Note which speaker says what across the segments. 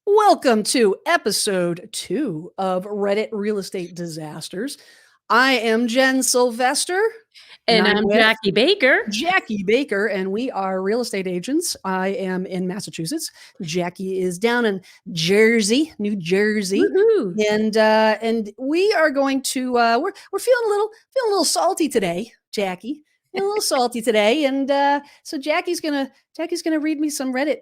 Speaker 1: Welcome to Ep.2 of Reddit Real Estate Disasters. I am Jen Sylvester, and
Speaker 2: And
Speaker 1: I'm
Speaker 2: I'm
Speaker 1: with
Speaker 2: Jackie Baker.
Speaker 1: Jackie Baker, and we are real estate agents. I am in Massachusetts. Jackie is down in Jersey, New Jersey,
Speaker 2: Woohoo.
Speaker 1: and we are going to we're feeling a little salty today, Jackie. Feeling a little salty today, and so Jackie's gonna read me some Reddit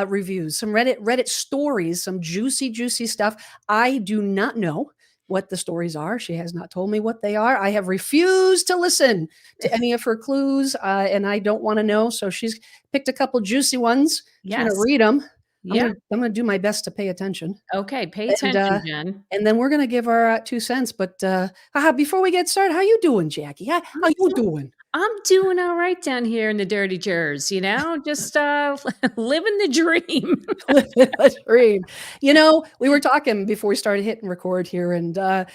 Speaker 1: reviews, some Reddit stories, some juicy stuff. I do not know what the stories are. She has not told me what they are. I have refused to listen to any of her clues, and I don't want to know. So she's picked a couple juicy ones. She's going to
Speaker 2: Yes.
Speaker 1: read them.
Speaker 2: Yeah.
Speaker 1: I'm going to do my best to pay attention,
Speaker 2: Okay. Pay
Speaker 1: and
Speaker 2: attention, Jen.
Speaker 1: and then we're going to give our 2 cents. But before we get started, how you doing, Jackie? How you doing?
Speaker 2: I'm doing all right down here in the dirty Jers, just living the dream.
Speaker 1: Living a dream. We were talking before we started hitting record here, and the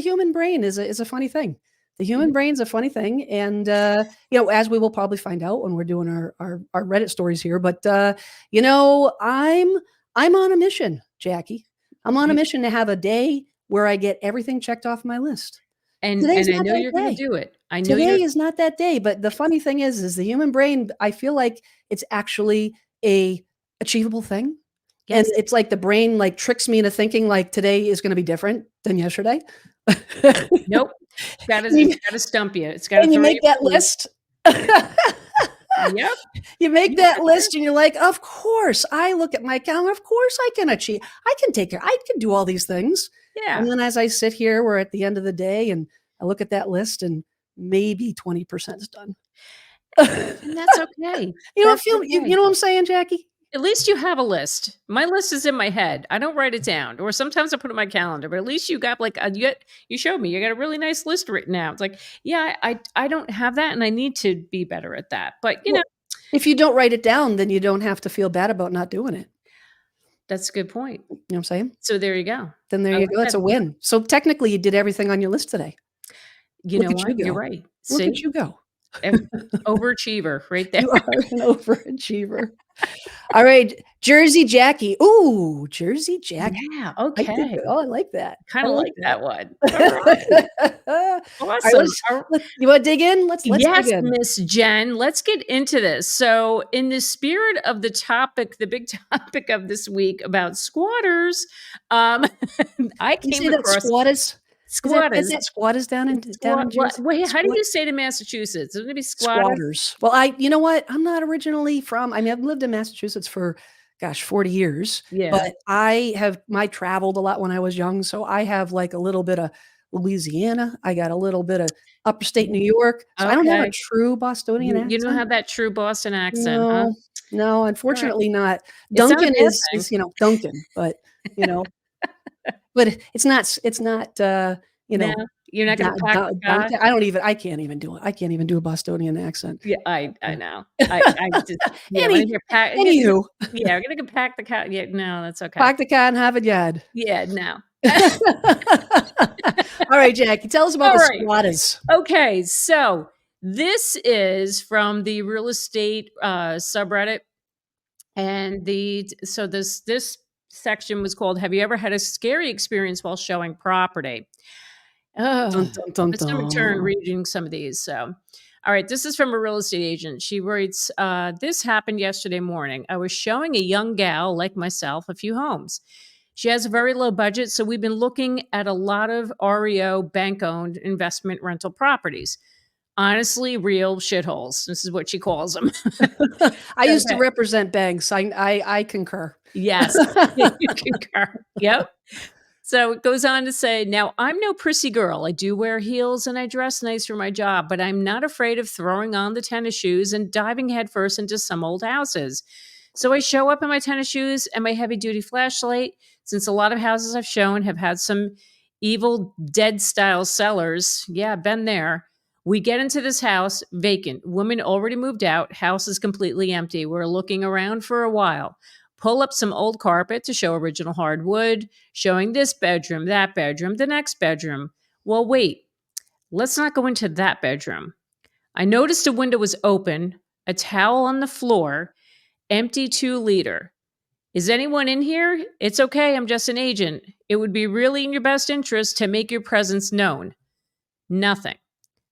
Speaker 1: human brain is a funny thing. The human brain's a funny thing, and as we will probably find out when we're doing our Reddit stories here. But I'm on a mission, Jackie. I'm on a mission to have a day where I get everything checked off my list.
Speaker 2: And
Speaker 1: Today's
Speaker 2: I
Speaker 1: not
Speaker 2: know
Speaker 1: that
Speaker 2: you're going to
Speaker 1: day.
Speaker 2: do it. I know
Speaker 1: Today
Speaker 2: you're.
Speaker 1: is not that day, but the funny thing is the human brain, I feel like it's actually a achievable thing. And
Speaker 2: Yes.
Speaker 1: it's like the brain like tricks me into thinking like today is going to be different than yesterday.
Speaker 2: Nope. It's
Speaker 1: You-
Speaker 2: got to stump you. It's got to
Speaker 1: and you
Speaker 2: throw
Speaker 1: make
Speaker 2: you
Speaker 1: that
Speaker 2: for a loop.
Speaker 1: list.
Speaker 2: Yep.
Speaker 1: You make that list and you're like, of course, I look at my calendar. Of course I can achieve. I can take care. I can do all these things. And
Speaker 2: Yeah.
Speaker 1: then as I sit here, we're at the end of the day and I look at that list and maybe 20% is done.
Speaker 2: And that's okay. That's
Speaker 1: You
Speaker 2: okay.
Speaker 1: know what I'm saying, Jackie?
Speaker 2: At least you have a list. My list is in my head. I don't write it down, or sometimes I put it in my calendar. But at least you got you showed me you got a really nice list written out. It's like, yeah, I don't have that, and I need to be better at that. But
Speaker 1: Well, if you don't write it down, then you don't have to feel bad about not doing it.
Speaker 2: that's a good point.
Speaker 1: You know what I'm saying?
Speaker 2: So there you go.
Speaker 1: Then there
Speaker 2: I
Speaker 1: you
Speaker 2: like
Speaker 1: go. That's
Speaker 2: that.
Speaker 1: a win. So technically, you did everything on your list today.
Speaker 2: You
Speaker 1: Look
Speaker 2: know
Speaker 1: at you
Speaker 2: what? You're
Speaker 1: go.
Speaker 2: right.
Speaker 1: Look at
Speaker 2: See,
Speaker 1: you go.
Speaker 2: overachiever right there.
Speaker 1: You are an overachiever. All right, Jersey Jackie. Ooh, Jersey Jackie.
Speaker 2: Yeah.
Speaker 1: I did
Speaker 2: Okay.
Speaker 1: good. Oh, I like that.
Speaker 2: Kind
Speaker 1: I
Speaker 2: of
Speaker 1: like
Speaker 2: like
Speaker 1: that.
Speaker 2: that one. All right.
Speaker 1: All right,
Speaker 2: Awesome.
Speaker 1: you want to dig in? Let's dig
Speaker 2: Yes,
Speaker 1: in.
Speaker 2: Miss Jen, let's get into this. So, in the spirit of the topic, the big topic of this week about squatters, um, I
Speaker 1: You
Speaker 2: came
Speaker 1: say that
Speaker 2: across
Speaker 1: squatters? Is
Speaker 2: squatters.
Speaker 1: that squatters down in Jersey?
Speaker 2: Wait, how do
Speaker 1: Squat
Speaker 2: you say to Massachusetts? Isn't it be squatters?
Speaker 1: Squatters. Well, you know what? I'm not originally from, I mean, I've lived in Massachusetts for, gosh, 40 years,
Speaker 2: Yeah.
Speaker 1: but I traveled a lot when I was young. So I have like a little bit of Louisiana. I got a little bit of upstate New York. So I don't have a
Speaker 2: Okay.
Speaker 1: true Bostonian
Speaker 2: You don't
Speaker 1: accent.
Speaker 2: have that true Boston accent, huh?
Speaker 1: No, no,
Speaker 2: All right.
Speaker 1: unfortunately not.
Speaker 2: It's not a
Speaker 1: Duncan
Speaker 2: bad thing.
Speaker 1: is, Duncan, but, you know, but it's not,
Speaker 2: No, you're not going to pack the car.
Speaker 1: Dante. I can't even do it. I can't even do a Bostonian accent.
Speaker 2: Yeah, I know. I just yeah. When I
Speaker 1: Any
Speaker 2: hear pack,
Speaker 1: Anywho,
Speaker 2: yeah, we're gonna go pack the car. Yeah, no, that's okay.
Speaker 1: park the car in Harvard Yard.
Speaker 2: Yeah, no.
Speaker 1: All right, Jackie, tell us about
Speaker 2: All
Speaker 1: the
Speaker 2: right.
Speaker 1: squatters.
Speaker 2: Okay, so this is from the real estate subreddit, and this section was called "Have you ever had a scary experience while showing property?"
Speaker 1: Dun,
Speaker 2: Oh,
Speaker 1: dun, dun,
Speaker 2: it's my turn
Speaker 1: dun.
Speaker 2: reading some of these. So, all right, this is from a real estate agent. She writes, "This happened yesterday morning. I was showing a young gal like myself a few homes. She has a very low budget, so we've been looking at a lot of REO bank owned investment rental properties. Honestly, real shitholes. This is what she calls them."
Speaker 1: I used to
Speaker 2: Okay.
Speaker 1: represent banks. I concur.
Speaker 2: Yes, you concur. Yep. So it goes on to say, "Now, I'm no prissy girl. I do wear heels and I dress nice for my job, but I'm not afraid of throwing on the tennis shoes and diving headfirst into some old houses. So I show up in my tennis shoes and my heavy duty flashlight, since a lot of houses I've shown have had some evil dead style cellars. Yeah, been there. We get into this house, vacant. Woman already moved out. House is completely empty. We're looking around for a while. Pull up some old carpet to show original hardwood, showing this bedroom, that bedroom, the next bedroom. Well, wait, let's not go into that bedroom. I noticed a window was open, a towel on the floor, empty 2 liter. Is anyone in here? It's okay. I'm just an agent. It would be really in your best interest to make your presence known. Nothing.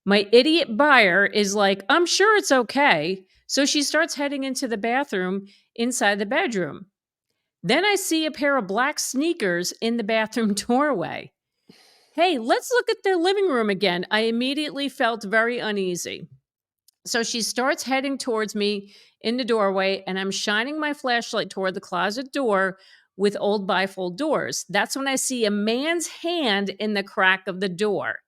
Speaker 2: My idiot buyer is like, I'm sure it's okay. So she starts heading into the bathroom inside the bedroom. Then I see a pair of black sneakers in the bathroom doorway. Hey, let's look at the living room again. I immediately felt very uneasy. So she starts heading towards me in the doorway, and I'm shining my flashlight toward the closet door with old bifold doors. That's when I see a man's hand in the crack of the door.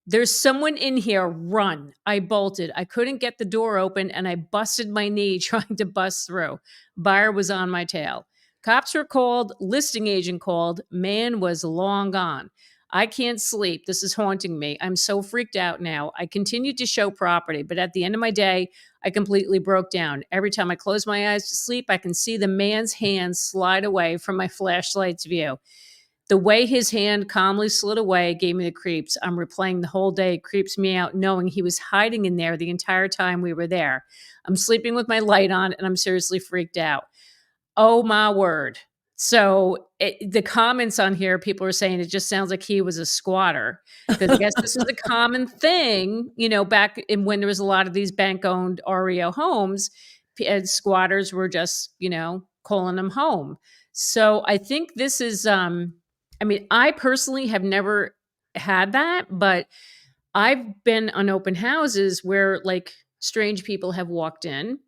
Speaker 2: There's someone in here. Run. I bolted. I couldn't get the door open and I busted my knee trying to bust through. Buyer was on my tail. Cops were called. Listing agent called. Man was long gone. I can't sleep. This is haunting me. I'm so freaked out now. I continued to show property, but at the end of my day, I completely broke down. Every time I close my eyes to sleep, I can see the man's hand slide away from my flashlight's view. The way his hand calmly slid away gave me the creeps. I'm replaying the whole day. It creeps me out knowing he was hiding in there the entire time we were there. I'm sleeping with my light on and I'm seriously freaked out. Oh my word. So the comments on here, people are saying it just sounds like he was a squatter, because I guess this was a common thing, back in when there was a lot of these bank-owned REO homes, and squatters were just, calling them home. So I think this is, I personally have never had that, but I've been on open houses where like strange people have walked in,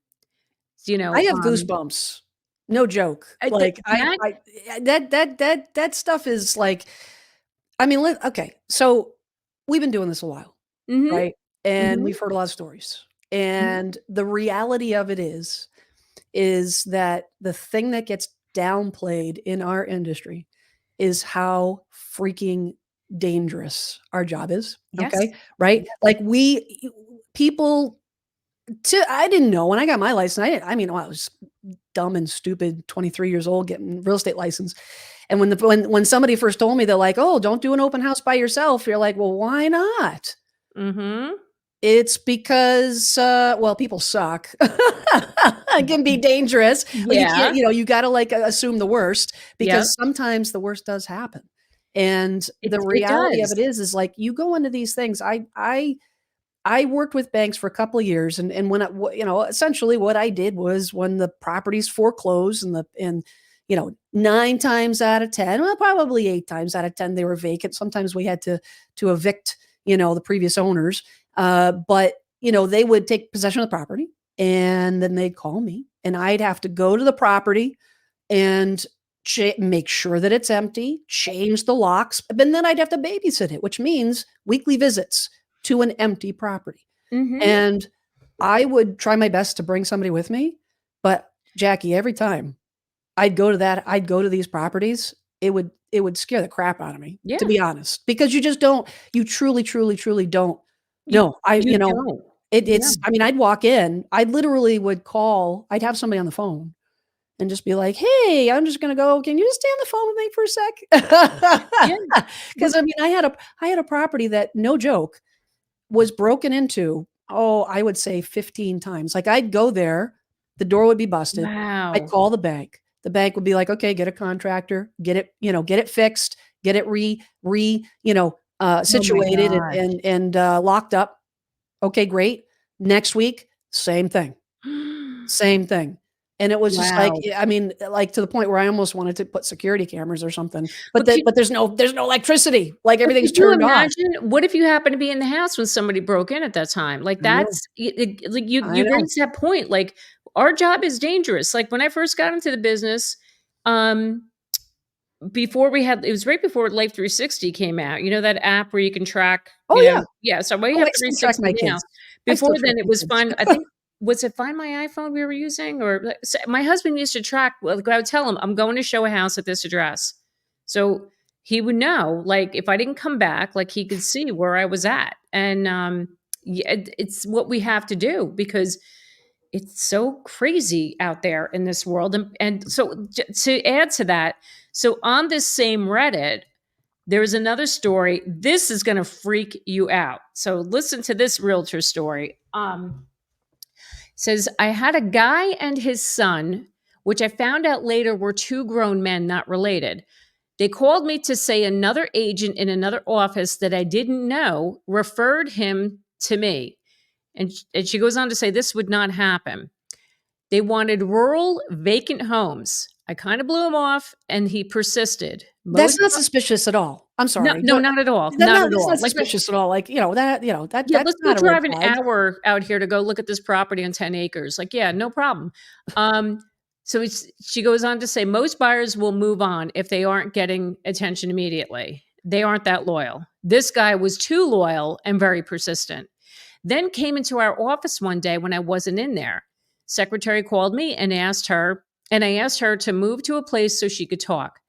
Speaker 1: I have goosebumps. No joke. Like that stuff is like, okay. So we've been doing this a while,
Speaker 2: Mhm.
Speaker 1: right? And
Speaker 2: Mhm.
Speaker 1: we've heard a lot of stories.
Speaker 2: Mhm.
Speaker 1: And the reality of it is that the thing that gets downplayed in our industry is how freaking dangerous our job is.
Speaker 2: Yes.
Speaker 1: Okay. Right.
Speaker 2: Yes.
Speaker 1: Like people I didn't know when I got my license. I was dumb and stupid, 23 years old, getting real estate license. And when somebody first told me, they're like, "Oh, don't do an open house by yourself." You're like, "Well, why not?"
Speaker 2: Mhm.
Speaker 1: It's because, well, people suck. It can be dangerous, but you
Speaker 2: Yeah.
Speaker 1: can't, you gotta like assume the worst,
Speaker 2: Yep.
Speaker 1: because sometimes the worst does happen. And
Speaker 2: It
Speaker 1: the
Speaker 2: it
Speaker 1: reality of
Speaker 2: does.
Speaker 1: it is like you go into these things. I worked with banks for a couple of years, and when essentially what I did was when the properties foreclosed and 9 times out of 10, well, probably 8 times out of 10 they were vacant. Sometimes we had to evict, the previous owners. But they would take possession of the property and then they'd call me and I'd have to go to the property and make sure that it's empty, change the locks, but then I'd have to babysit it, which means weekly visits to an empty property.
Speaker 2: Mhm.
Speaker 1: And I would try my best to bring somebody with me, but Jackie, every time I'd go to these properties, it would scare the crap out of me, to
Speaker 2: Yeah.
Speaker 1: be honest, because you truly, truly, truly don't
Speaker 2: You
Speaker 1: know.
Speaker 2: you don't. Yeah.
Speaker 1: I'd walk in, I literally would call, I'd have somebody on the phone and just be like, "Hey, I'm just gonna go. Can you just stay on the phone with me for a
Speaker 2: Yeah.
Speaker 1: sec?"
Speaker 2: Well,
Speaker 1: Because I had a property that, no joke, was broken into, oh, I would say 15 times. Like, I'd go there, the door would be busted. I'd
Speaker 2: wow.
Speaker 1: call the bank. The bank would be like, "Okay, get a contractor, get it fixed, get it
Speaker 2: Oh my
Speaker 1: situated
Speaker 2: gosh.
Speaker 1: and locked up. Okay, great. Next week, same thing. Same thing." And it was just like,
Speaker 2: Wow.
Speaker 1: like to the point where I almost wanted to put security cameras or something, but
Speaker 2: But could
Speaker 1: there's no electricity. Like,
Speaker 2: but
Speaker 1: everything's
Speaker 2: could you
Speaker 1: turned off.
Speaker 2: imagine what if you happen to be in the house when somebody broke in at that time? Like,
Speaker 1: I know.
Speaker 2: that's like, you
Speaker 1: I
Speaker 2: you
Speaker 1: know.
Speaker 2: raised that point, like, our job is dangerous. Like, when I first got into the business, um before we had it was right before Life 360 came out. You know that app where you can track,
Speaker 1: Oh, yeah.
Speaker 2: yeah, so we
Speaker 1: Oh,
Speaker 2: have
Speaker 1: I still track
Speaker 2: 360
Speaker 1: my
Speaker 2: now.
Speaker 1: kids. I
Speaker 2: Before
Speaker 1: still track
Speaker 2: then, it
Speaker 1: my
Speaker 2: was
Speaker 1: kids.
Speaker 2: Find I think was it Find My iPhone we were using? Or like, my husband used to track, well, like, I would tell him, "I'm going to show a house at this address." So he would know, like, if I didn't come back, like, he could see where I was at. And, yeah, it's what we have to do because it's so crazy out there in this world. And so to add to that, so on this same Reddit, there's another story. This is going to freak you out. So listen to this realtor story. Says, I had a guy and his son which I found out later were two grown men not related. They called me to say another agent in another office that I didn't know referred him to me. And she goes on to say this would not happen. They wanted rural, vacant homes. I kind of blew him off, and he persisted.
Speaker 1: That's not suspicious at all. I'm
Speaker 2: No,
Speaker 1: sorry.
Speaker 2: no, not at all.
Speaker 1: That
Speaker 2: Not
Speaker 1: no,
Speaker 2: at
Speaker 1: that's
Speaker 2: all.
Speaker 1: not
Speaker 2: Like,
Speaker 1: suspicious at all. Like,
Speaker 2: yeah,
Speaker 1: that's
Speaker 2: let's go
Speaker 1: not a red
Speaker 2: drive an
Speaker 1: flag.
Speaker 2: hour out here to go look at this property on 10 acres. Like, yeah, no problem. So she goes on to say most buyers will move on if they aren't getting attention immediately. They aren't that loyal. This guy was too loyal and very persistent. Then came into our office one day when I wasn't in there. Secretary called me and I asked her to move to a place so she could talk.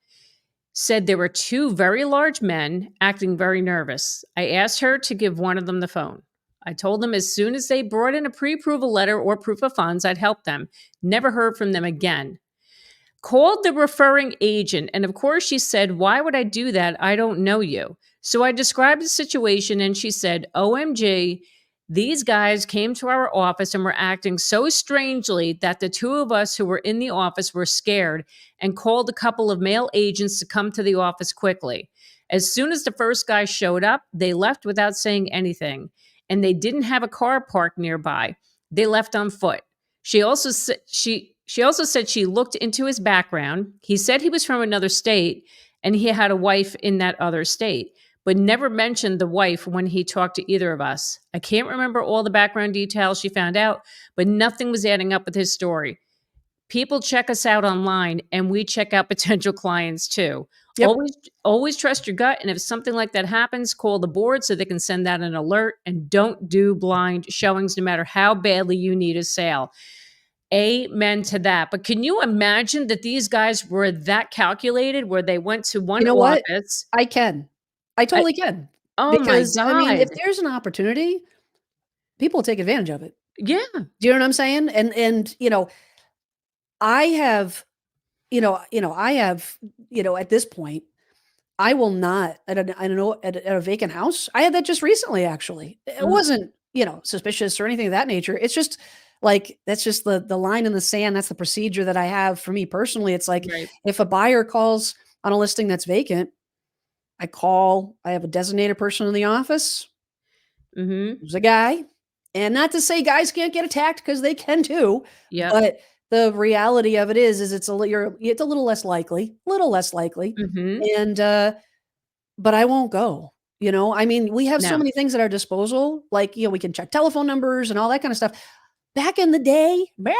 Speaker 2: Said there were two very large men acting very nervous. I asked her to give one of them the phone. I told them as soon as they brought in a pre-approval letter or proof of funds, I'd help them. Never heard from them again. Called the referring agent, and of course she said, "Why would I do that? I don't know you." So I described the situation, and she said, "OMG, these guys came to our office and were acting so strangely that the two of us who were in the office were scared and called a couple of male agents to come to the office quickly. As soon as the first guy showed up, they left without saying anything, and they didn't have a car parked nearby. They left on foot." She also said she looked into his background. He said he was from another state and he had a wife in that other state, but never mentioned the wife when he talked to either of us. I can't remember all the background details she found out, but nothing was adding up with his story. People check us out online and we check out potential clients too.
Speaker 1: Yep.
Speaker 2: Always trust your gut. And if something like that happens, call the board so they can send out an alert, and don't do blind showings no matter how badly you need a sale. Amen to that. But can you imagine that these guys were that calculated where they went to
Speaker 1: You
Speaker 2: one
Speaker 1: know what?
Speaker 2: office?
Speaker 1: I can. I
Speaker 2: I,
Speaker 1: totally can.
Speaker 2: oh my
Speaker 1: Because I mean,
Speaker 2: God.
Speaker 1: if there's an opportunity, people will take advantage of it.
Speaker 2: Yeah.
Speaker 1: Do you know what I'm saying? And I have, I have, at this point, I will not I don't know at a vacant house. I had that just recently, actually. It
Speaker 2: Mhm.
Speaker 1: wasn't, suspicious or anything of that nature. It's just like that's just the line in the sand. That's the procedure that I have for me personally. It's like
Speaker 2: Right.
Speaker 1: if a buyer calls on a listing that's vacant, I have a designated person in the office
Speaker 2: Hmm.
Speaker 1: who's a guy. And not to say guys can't get attacked because they can too,
Speaker 2: Yep.
Speaker 1: but the reality of it is it's a little less likely.
Speaker 2: Hmm.
Speaker 1: And but I won't go, I mean, we have so
Speaker 2: No.
Speaker 1: many things at our disposal, like, we can check telephone numbers and all that kind of stuff. Back in my day, back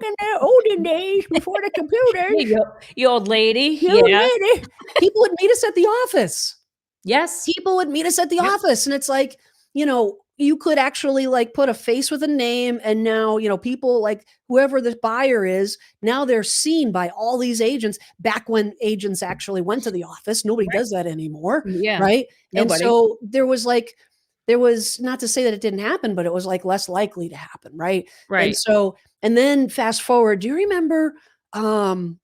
Speaker 1: in the olden days before the
Speaker 2: Hey,
Speaker 1: computers,
Speaker 2: you old lady.
Speaker 1: you
Speaker 2: Yeah.
Speaker 1: lady, people would meet us at the office.
Speaker 2: Yes.
Speaker 1: People would meet us at the
Speaker 2: Yep.
Speaker 1: office, and it's like, you could actually, like, put a face with a name, and now, people like whoever the buyer is, now they're seen by all these agents back when agents actually went to the office. Nobody
Speaker 2: Right.
Speaker 1: does that anymore,
Speaker 2: Yeah.
Speaker 1: right? And
Speaker 2: Nobody.
Speaker 1: so there was not to say that it didn't happen, but it was, like, less likely to happen, right? And
Speaker 2: Right.
Speaker 1: so and then fast forward, do you remember, um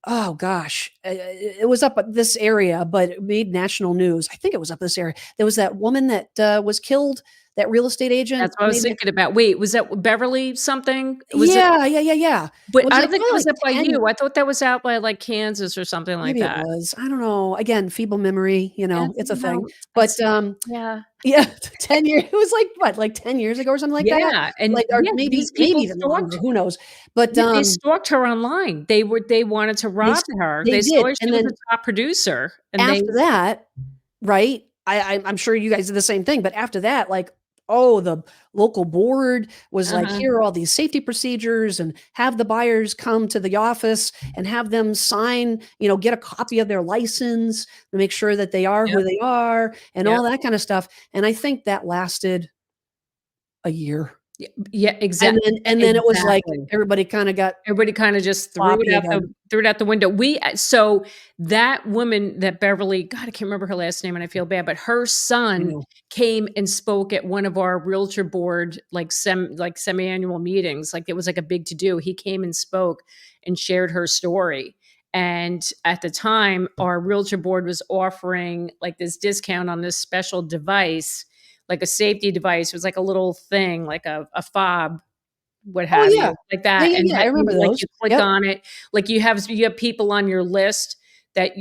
Speaker 1: oh gosh, it was up at this area, but it made national news. I think it was up this area. There was that woman that, was killed, that real estate agent
Speaker 2: That's what I was
Speaker 1: made
Speaker 2: thinking about. Wait, was that Beverly something? Was it?
Speaker 1: Yeah, yeah, yeah, yeah. It
Speaker 2: But
Speaker 1: was,
Speaker 2: I
Speaker 1: like,
Speaker 2: don't think it
Speaker 1: probably,
Speaker 2: was
Speaker 1: like,
Speaker 2: up by
Speaker 1: 10
Speaker 2: you. I thought that was out by like Kansas or something like
Speaker 1: maybe it
Speaker 2: that.
Speaker 1: was. I don't know. Again, feeble memory,
Speaker 2: That's
Speaker 1: it's a thing.
Speaker 2: well,
Speaker 1: But,
Speaker 2: it's yeah.
Speaker 1: yeah, 10 years it was, like, what, like, 10 years ago or something like that?
Speaker 2: Yeah, and
Speaker 1: Like, or
Speaker 2: yeah,
Speaker 1: maybe
Speaker 2: these
Speaker 1: maybe
Speaker 2: people
Speaker 1: even longer,
Speaker 2: stalked
Speaker 1: who knows? But,
Speaker 2: yeah, they stalked her online. They wanted to
Speaker 1: they
Speaker 2: rob
Speaker 1: s
Speaker 2: her.
Speaker 1: they
Speaker 2: They
Speaker 1: did,
Speaker 2: saw
Speaker 1: and
Speaker 2: she was
Speaker 1: then
Speaker 2: a top producer, and they
Speaker 1: after that, right? I'm sure you guys did the same thing, but after that, like, oh, the local board was like,
Speaker 2: uh-huh,
Speaker 1: "Here are all these safety procedures," and have the buyers come to the office and have them sign, get a copy of their license to make sure that they are
Speaker 2: yep,
Speaker 1: who they are and
Speaker 2: yep.
Speaker 1: all that kind of stuff, and I think that lasted a year.
Speaker 2: Yeah,
Speaker 1: And then it was like
Speaker 2: exactly.
Speaker 1: everybody kinda got
Speaker 2: Everybody kinda just
Speaker 1: sloppy again.
Speaker 2: threw it out the window. So that woman, that Beverly, God, I can't remember her last name, and I feel bad, but her
Speaker 1: I
Speaker 2: son
Speaker 1: know.
Speaker 2: came and spoke at one of our realtor board, like semi-annual meetings. Like, it was like a big to-do. He came and spoke and shared her story. And at the time, our realtor board was offering, like, this discount on this special device, like a safety device. It was like a little thing, like a fob what
Speaker 1: Oh,
Speaker 2: have
Speaker 1: yeah.
Speaker 2: you, like
Speaker 1: Yeah,
Speaker 2: that,
Speaker 1: yeah,
Speaker 2: and
Speaker 1: yeah, I remember
Speaker 2: like,
Speaker 1: those.
Speaker 2: you click
Speaker 1: Yep.
Speaker 2: on it, like, you have people on your list that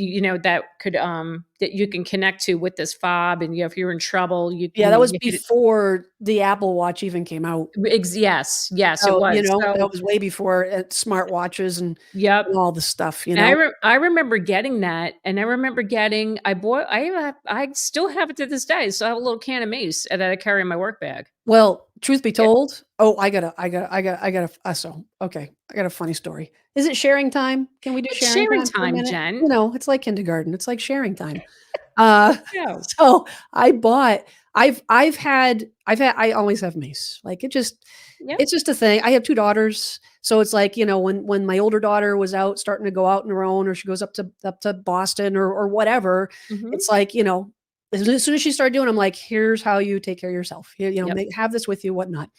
Speaker 2: that could, that you can connect to with this fob, and if you're in trouble,
Speaker 1: Yeah, that was
Speaker 2: you hit it.
Speaker 1: before the Apple Watch even came out.
Speaker 2: Yes, yes, it
Speaker 1: So,
Speaker 2: was.
Speaker 1: that
Speaker 2: So
Speaker 1: was way before, smartwatches
Speaker 2: yep.
Speaker 1: and all the stuff,
Speaker 2: And I remember getting that, and I remember getting I still have it to this day. I still have a little can of mace that I carry in my work bag.
Speaker 1: Well, truth be
Speaker 2: Yeah.
Speaker 1: told, oh, okay, I got a funny story. Is it sharing time? Can we do
Speaker 2: It's
Speaker 1: sharing
Speaker 2: sharing
Speaker 1: time for a
Speaker 2: time,
Speaker 1: minute?
Speaker 2: Jen.
Speaker 1: It's like kindergarten, it's like sharing time. Uh,
Speaker 2: Yeah.
Speaker 1: so I bought I always have mace. Like,
Speaker 2: Yep.
Speaker 1: it's just a thing. I have 2 daughters, so it's like, when my older daughter was starting to go out on her own, or she goes up to Boston or whatever,
Speaker 2: Mhm.
Speaker 1: it's like, as soon as she started doing, I'm like, "Here's how you take care of yourself.
Speaker 2: Yep.
Speaker 1: Have this with you, whatnot."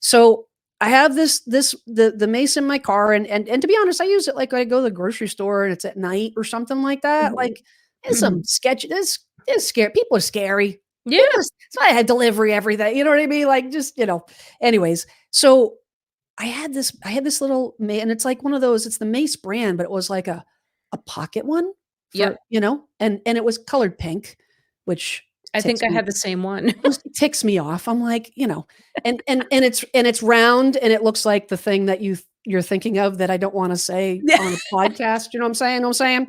Speaker 1: So I have the mace in my car, and to be honest, I use it like when I go to the grocery store and it's at night or something like that.
Speaker 2: Mhm.
Speaker 1: Like, there's some sketch. It's scary. People are scary.
Speaker 2: Yeah.
Speaker 1: So I had delivery everything. You know what I mean? Like, just Anyways, so I had this little and it's like one of those. It's the Mace brand, but it was like a pocket one
Speaker 2: Yep.
Speaker 1: and it was colored pink, which
Speaker 2: I
Speaker 1: ticks
Speaker 2: think I
Speaker 1: me
Speaker 2: had the same one.
Speaker 1: just ticks me off. I'm like, and it's round, and it looks like the thing that you're thinking of that I don't wanna say
Speaker 2: Yeah.
Speaker 1: on a podcast, you know what I'm saying? Know what I'm saying?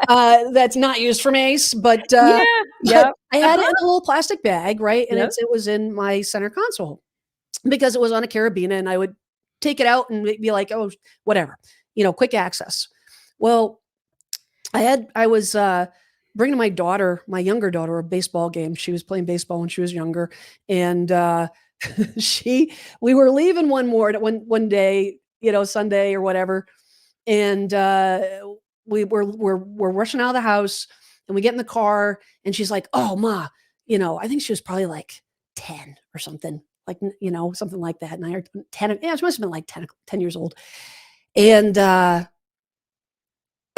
Speaker 2: Yeah.
Speaker 1: That's not used for mace, but,
Speaker 2: Yeah.
Speaker 1: but
Speaker 2: Yep.
Speaker 1: I had it
Speaker 2: Uh-huh.
Speaker 1: in a little plastic bag, right? And
Speaker 2: Yep.
Speaker 1: it was in my center console because it was on a carabiner, and I would take it out and be like, "Oh, whatever," quick access. Well, I was, bringing my younger daughter, a baseball game. She was playing baseball when she was younger, and, she we were leaving one day, Sunday or whatever, and, we're rushing out of the house, and we get in the car, and she's like, "Oh, ma," I think she was probably, like, 10 or something, like, something like that, 9 or 10, yeah, she must have been, like, 10 years old, and, and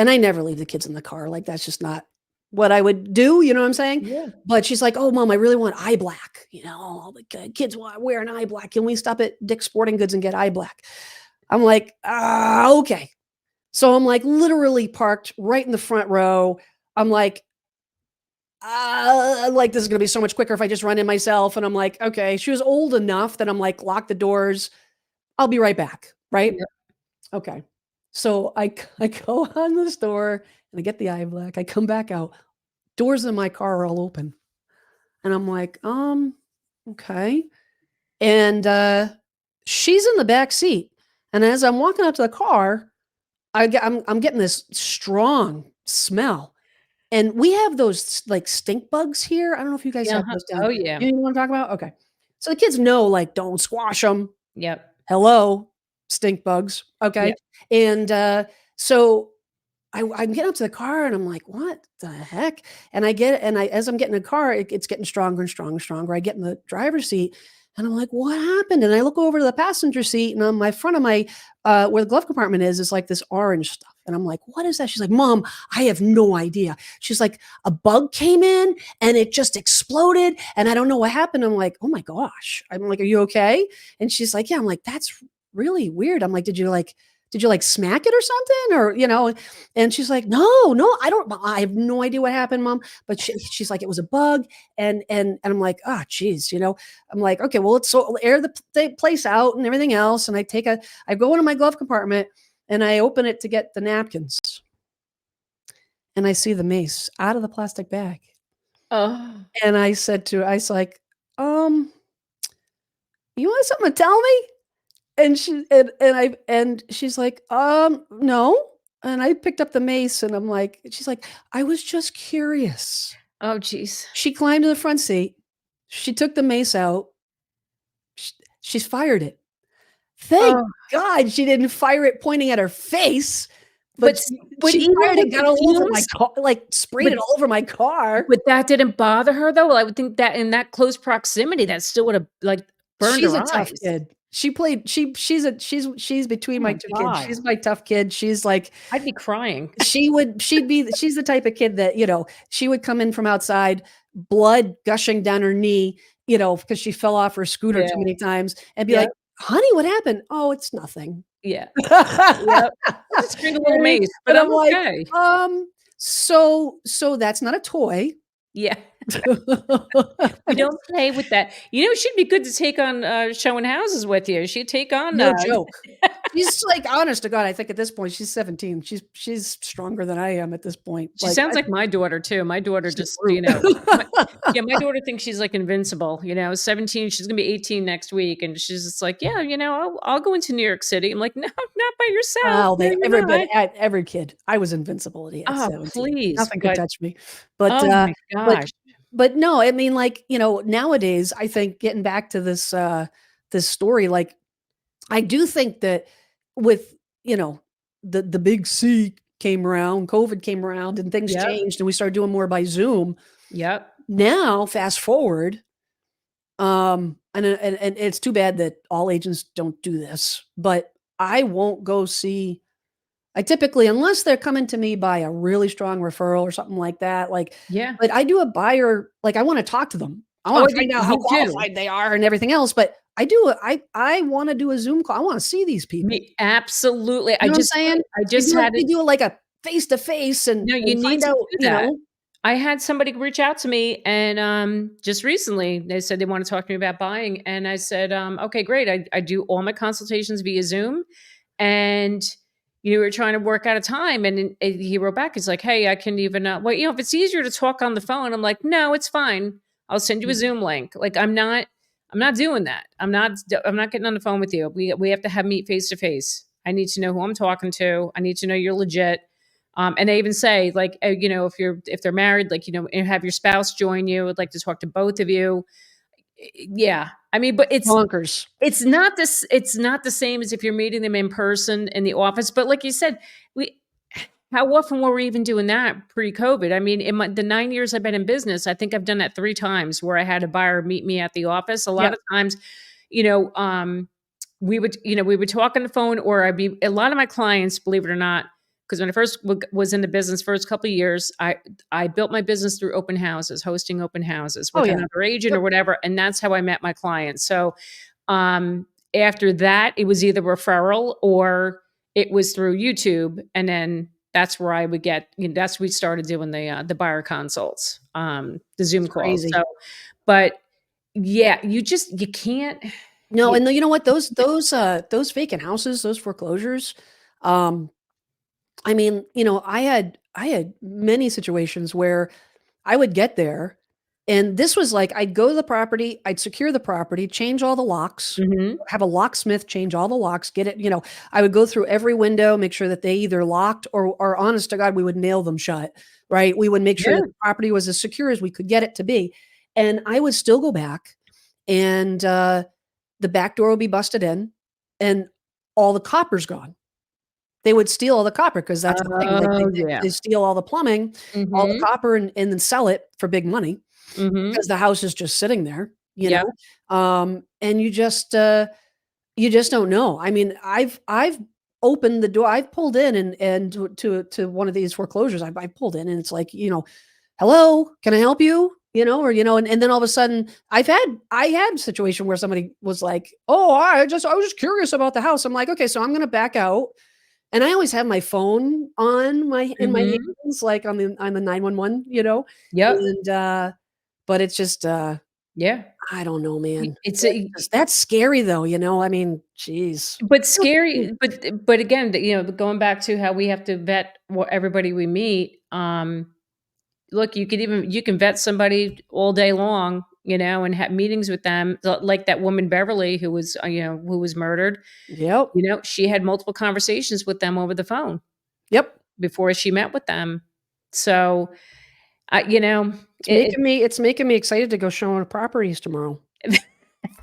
Speaker 1: I never leave the kids in the car, like, that's just not what I would do, you know what I'm saying?
Speaker 2: Yeah.
Speaker 1: But she's like, "Oh, mom, I really want eye black." All the kids want wearing eye black. "Can we stop at Dick's Sporting Goods and get eye black?" I'm like, "Ah, okay." So I'm, like, literally parked right in the front row. I'm like, "This is gonna be so much quicker if I just run in myself," and I'm like, "Okay." She was old enough that I'm like, "Lock the doors. I'll be right back." Right?
Speaker 2: Yep.
Speaker 1: Okay. So I go on the store, and I get the eye black. I come back out. Doors in my car are all open. And I'm like, okay." And, she's in the back seat. And as I'm walking out to the car, I'm getting this strong smell. And we have those, like, stink bugs here. I don't know if you guys
Speaker 2: Yeah,
Speaker 1: have
Speaker 2: uh-huh.
Speaker 1: those down.
Speaker 2: Oh, yeah.
Speaker 1: You know what I'm talking about? Okay. So the kids know, like, don't squash them.
Speaker 2: Yep.
Speaker 1: Hello, stink bugs. Okay.
Speaker 2: Yep.
Speaker 1: And, so I'm getting up to the car, and I'm like, "What the heck?" And as I'm getting in the car, it's getting stronger and stronger and stronger. I get in the driver's seat, and I'm like, "What happened?" And I look over to the passenger seat, and on my front of my where the glove compartment is like this orange stuff. And I'm like, "What is that?" She's like, "Mom, I have no idea." She's like, "A bug came in and it just exploded, and I don't know what happened." I'm like, "Oh my gosh." I'm like, "Are you okay?" And she's like, "Yeah." I'm like, "That's really weird." I'm like, "Did you smack it or something?" Or, and she's like, "No, no, I have no idea what happened, mom." But she's like, "It was a bug." And I'm like, "Ah, geez," I'm like, "Okay, well, let's air the place out and everything else." And I go into my glove compartment, and I open it to get the napkins, and I see the mace out of the plastic bag.
Speaker 2: Oh.
Speaker 1: And I was like, "You want something to tell me?" And she's like, no." And I picked up the mace, and she's like, "I was just curious."
Speaker 2: Oh, jeez.
Speaker 1: She climbed to the front seat. She took the mace out. sh She's fired it. Thank
Speaker 2: Oh,
Speaker 1: God she didn't fire it pointing at her face, but
Speaker 2: but s but
Speaker 1: she
Speaker 2: even
Speaker 1: fired
Speaker 2: with
Speaker 1: it, got
Speaker 2: the
Speaker 1: all over my
Speaker 2: fumes
Speaker 1: car, like, sprayed
Speaker 2: but
Speaker 1: it all over my car.
Speaker 2: but that didn't bother her, though? Well, I would think that in that close proximity, that still would've, like, burned
Speaker 1: She's
Speaker 2: her
Speaker 1: a tough
Speaker 2: eyes.
Speaker 1: kid. She played she's
Speaker 2: Oh
Speaker 1: between my
Speaker 2: my
Speaker 1: 2 kids.
Speaker 2: god.
Speaker 1: She's my tough kid. She's like
Speaker 2: I'd be crying.
Speaker 1: she's the type of kid that, she would come in from outside, blood gushing down her knee, because she fell off her scooter
Speaker 2: Yeah.
Speaker 1: too many times, and be
Speaker 2: Yep.
Speaker 1: like, honey, what happened? Oh, it's nothing.
Speaker 2: Yeah.
Speaker 1: And
Speaker 2: Yep. I just drink a little mace, but
Speaker 1: I'm
Speaker 2: I'm
Speaker 1: like,
Speaker 2: okay.
Speaker 1: so that's not a toy.
Speaker 2: Yeah. We don't play with that. You know, she'd be good to take on, showing houses with you. She'd take on,
Speaker 1: No joke. She's like, honest to God, I think at this point, she's 17. She's stronger than I am at this point.
Speaker 2: she
Speaker 1: Like,
Speaker 2: sounds like my daughter too. My daughter
Speaker 1: she's a
Speaker 2: just,
Speaker 1: brute.
Speaker 2: yeah, my daughter thinks she's, like, invincible, 17, she's gonna be 18 next week, and she's just like, "Yeah, I'll go into New York City." I'm like, "No, not by yourself.
Speaker 1: Well,
Speaker 2: No,
Speaker 1: they
Speaker 2: you're not."
Speaker 1: every kid. I was invincible at
Speaker 2: Oh,
Speaker 1: 17.
Speaker 2: please,
Speaker 1: Nothing could
Speaker 2: but
Speaker 1: touch me. But,
Speaker 2: oh my
Speaker 1: but
Speaker 2: gosh.
Speaker 1: but no, I mean, like, nowadays, I think getting back to this story, like, I do think that with, you know, the big C came around, COVID came around, and things
Speaker 2: Yep,
Speaker 1: changed, and we started doing more by Zoom.
Speaker 2: yep.
Speaker 1: Now, fast forward, and it's too bad that all agents don't do this, but I won't go see I typically, unless they're coming to me by a really strong referral or something like that, like,
Speaker 2: Yeah.
Speaker 1: but I do a buyer, like, I wanna talk to them. I
Speaker 2: Oh,
Speaker 1: wanna
Speaker 2: I do
Speaker 1: find out how
Speaker 2: me too.
Speaker 1: qualified they are and everything else, but I wanna do a Zoom call. I wanna see these people.
Speaker 2: Me absolutely.
Speaker 1: You know what I'm saying?
Speaker 2: I just had
Speaker 1: We
Speaker 2: it.
Speaker 1: do it like a face to face and
Speaker 2: No, you need
Speaker 1: find
Speaker 2: to
Speaker 1: out,
Speaker 2: do that. I had somebody reach out to me and, just recently, they said they wanna talk to me about buying, and I said, "Okay, great. I do all my consultations via Zoom." And, we were trying to work out a time, and then, he wrote back, he's like, "Hey, I can even, well, if it's easier to talk on the phone." I'm like, "No, it's fine. I'll send you a
Speaker 1: Mhm.
Speaker 2: Zoom link." Like, I'm not doing that. I'm not getting on the phone with you. We have to have meet face to face. I need to know who I'm talking to. I need to know you're legit. And they even say, like, if they're married, like, and have your spouse join you. I'd like to talk to both of you. Yeah, I mean, but
Speaker 1: Bonkers.
Speaker 2: it's not the same as if you're meeting them in person in the office. But like you said, we how often were we even doing that pre-COVID? I mean, in the 9 years I've been in business, I think I've done that 3 times where I had a buyer meet me at the office. A lot
Speaker 1: Yep.
Speaker 2: of times, you know, um, we would talk on the phone, or a lot of my clients, believe it or not, because when I first was in the business, first couple of years, I built my business through open houses, hosting open houses
Speaker 1: Oh,
Speaker 2: with
Speaker 1: yeah.
Speaker 2: another agent or
Speaker 1: Yep.
Speaker 2: whatever, and that's how I met my clients. So, after that, it was either referral or it was through YouTube, and then that's where I would get, that's we started doing the buyer consults, the
Speaker 1: It's
Speaker 2: Zoom calls.
Speaker 1: crazy.
Speaker 2: So, but yeah, you can't.
Speaker 1: No,
Speaker 2: You,
Speaker 1: and you know what? Those vacant houses, those foreclosures, um, I mean, I had many situations where I would get there, and this was like I'd go to the property, I'd secure the property, change all the locks,
Speaker 2: mhm.
Speaker 1: have a locksmith change all the locks, get it, I would go through every window, make sure that they either locked or honest to God, we would nail them shut, right? We would make sure
Speaker 2: Yeah.
Speaker 1: that the property was as secure as we could get it to be. And I would still go back and the back door would be busted in and all the copper's gone. They would steal all the copper because that's the thing, like,
Speaker 2: Oh, yeah.
Speaker 1: they steal all the plumbing, all the
Speaker 2: Mhm.
Speaker 1: copper, and then sell it for big money
Speaker 2: Mhm.
Speaker 1: because the house is just sitting there,
Speaker 2: Yep.
Speaker 1: and you just don't know. I mean, I've opened the door, I've pulled in and to one of these foreclosures, I pulled in and it's like, "Hello, can I help you?" And then all of a sudden I had a situation where somebody was like, "Oh, I was just curious about the house." I'm like, "Okay, so I'm gonna back out." And I always have my phone on my in my
Speaker 2: Mhm.
Speaker 1: hands, like on the 911,
Speaker 2: Yep.
Speaker 1: and, but it's just,
Speaker 2: Yeah.
Speaker 1: I don't know, man.
Speaker 2: It's a
Speaker 1: That's scary though, I mean, jeez.
Speaker 2: but scary, but again, going back to how we have to vet everybody we meet, look, you can vet somebody all day long, and have meetings with them, like that woman Beverly who was murdered.
Speaker 1: Yep,
Speaker 2: She had multiple conversations with them over the phone
Speaker 1: yep.
Speaker 2: before she met with them. So, I you know, it
Speaker 1: It's making me excited to go showing properties tomorrow.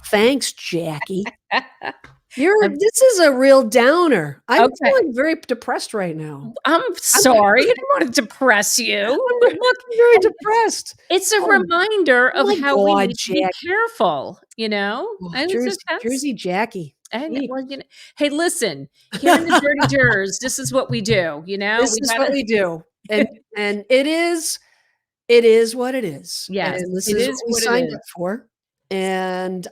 Speaker 1: Thanks, Jackie.
Speaker 2: I'm
Speaker 1: This is a real downer. I'm
Speaker 2: okay.
Speaker 1: feeling very depressed right now.
Speaker 2: I'm
Speaker 1: I'm
Speaker 2: sorry, I didn't want to depress you,
Speaker 1: I'm
Speaker 2: but look,
Speaker 1: very
Speaker 2: and
Speaker 1: depressed.
Speaker 2: it's a
Speaker 1: Oh
Speaker 2: reminder of
Speaker 1: my
Speaker 2: how we
Speaker 1: god,
Speaker 2: need to be
Speaker 1: Jack.
Speaker 2: careful,
Speaker 1: Oh,
Speaker 2: and it's just that's
Speaker 1: Jersey Jackie.
Speaker 2: and
Speaker 1: Gee.
Speaker 2: well, hey, listen, here in the dirty Jers, this is what we do,
Speaker 1: This
Speaker 2: we
Speaker 1: is what
Speaker 2: gotta
Speaker 1: we do, and it is what it is,
Speaker 2: yes,
Speaker 1: and this
Speaker 2: it
Speaker 1: is
Speaker 2: is
Speaker 1: what we
Speaker 2: what it
Speaker 1: signed
Speaker 2: is.
Speaker 1: up for, and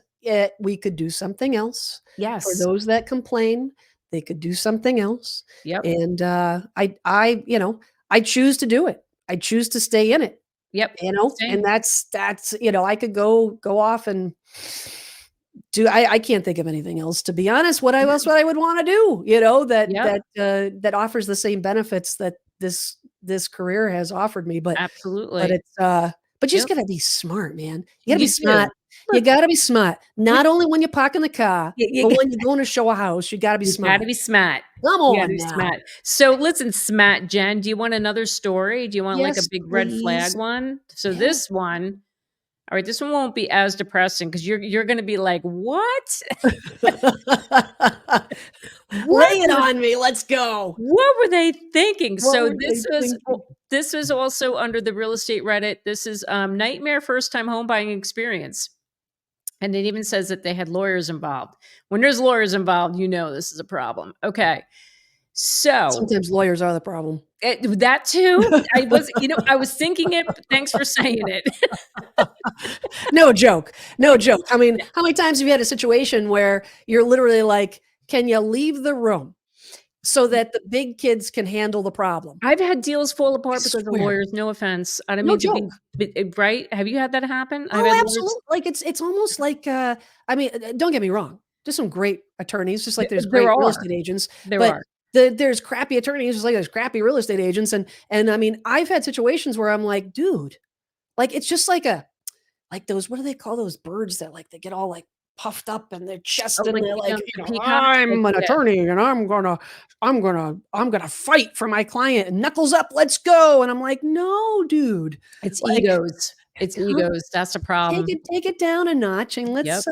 Speaker 1: we could do something else, For
Speaker 2: Yes.
Speaker 1: those that complain, they could do something else.
Speaker 2: Yep.
Speaker 1: And I choose to do it. I choose to stay in it.
Speaker 2: Yep.
Speaker 1: And
Speaker 2: Same.
Speaker 1: that's I could go off and do I can't think of anything else, to be honest. What I would wanna do,
Speaker 2: Yep.
Speaker 1: that offers the same benefits that this career has offered me, but
Speaker 2: Absolutely.
Speaker 1: but you just
Speaker 2: Yep.
Speaker 1: gotta be smart, man. You gotta be
Speaker 2: You do.
Speaker 1: smart. You
Speaker 2: Look,
Speaker 1: gotta be smart.
Speaker 2: we
Speaker 1: Not only when you park in the car,
Speaker 2: you
Speaker 1: but when you're going to show a house, you gotta be
Speaker 2: you
Speaker 1: smart.
Speaker 2: gotta be smart.
Speaker 1: Come
Speaker 2: You gotta
Speaker 1: on
Speaker 2: be
Speaker 1: now.
Speaker 2: smart. So listen, smart Jen, do you want another story? Do you want like a
Speaker 1: Yes,
Speaker 2: big red flag
Speaker 1: please.
Speaker 2: one? So
Speaker 1: Yeah.
Speaker 2: this one, all right, this one won't be as depressing because you're gonna be like, "What?
Speaker 1: Lay
Speaker 2: What
Speaker 1: it
Speaker 2: were
Speaker 1: on me. Let's go.
Speaker 2: what were they thinking?"
Speaker 1: What
Speaker 2: So
Speaker 1: were they thinking?
Speaker 2: this was also under the real estate Reddit. This is nightmare first time home buying experience. And it even says that they had lawyers involved. When there's lawyers involved, you know this is a problem. Okay. So
Speaker 1: Sometimes lawyers are the problem.
Speaker 2: that too, I was thinking it, but thanks for saying it.
Speaker 1: No joke. No joke. I mean, how many times have you had a situation where you're literally like, "Can you leave the room so that the big kids can handle the problem?"
Speaker 2: I've had deals fall
Speaker 1: I
Speaker 2: apart because of
Speaker 1: swear.
Speaker 2: lawyers. No offense. I don't
Speaker 1: No
Speaker 2: mean to be,
Speaker 1: joke.
Speaker 2: right? Have you had that happen? I've
Speaker 1: Oh,
Speaker 2: had lawyers.
Speaker 1: absolutely. Like, it's almost like, I mean, don't get me wrong. There's some great attorneys, just like there's
Speaker 2: There
Speaker 1: great real
Speaker 2: are.
Speaker 1: estate agents,
Speaker 2: There
Speaker 1: but
Speaker 2: are.
Speaker 1: there's crappy attorneys, just like there's crappy real estate agents, and I mean, I've had situations where I'm like, "Dude," like, it's just like those what do they call those birds that, like, they get all, like, puffed up in their chest
Speaker 2: Oh,
Speaker 1: and
Speaker 2: like
Speaker 1: they're like,
Speaker 2: the peacocks? Like,
Speaker 1: "I'm an
Speaker 2: yeah.
Speaker 1: attorney and I'm gonna fight for my client and knuckles up, let's go." And I'm like, "No, dude."
Speaker 2: It's
Speaker 1: Like,
Speaker 2: egos. It's egos. That's the problem.
Speaker 1: take it down a notch and
Speaker 2: Yep.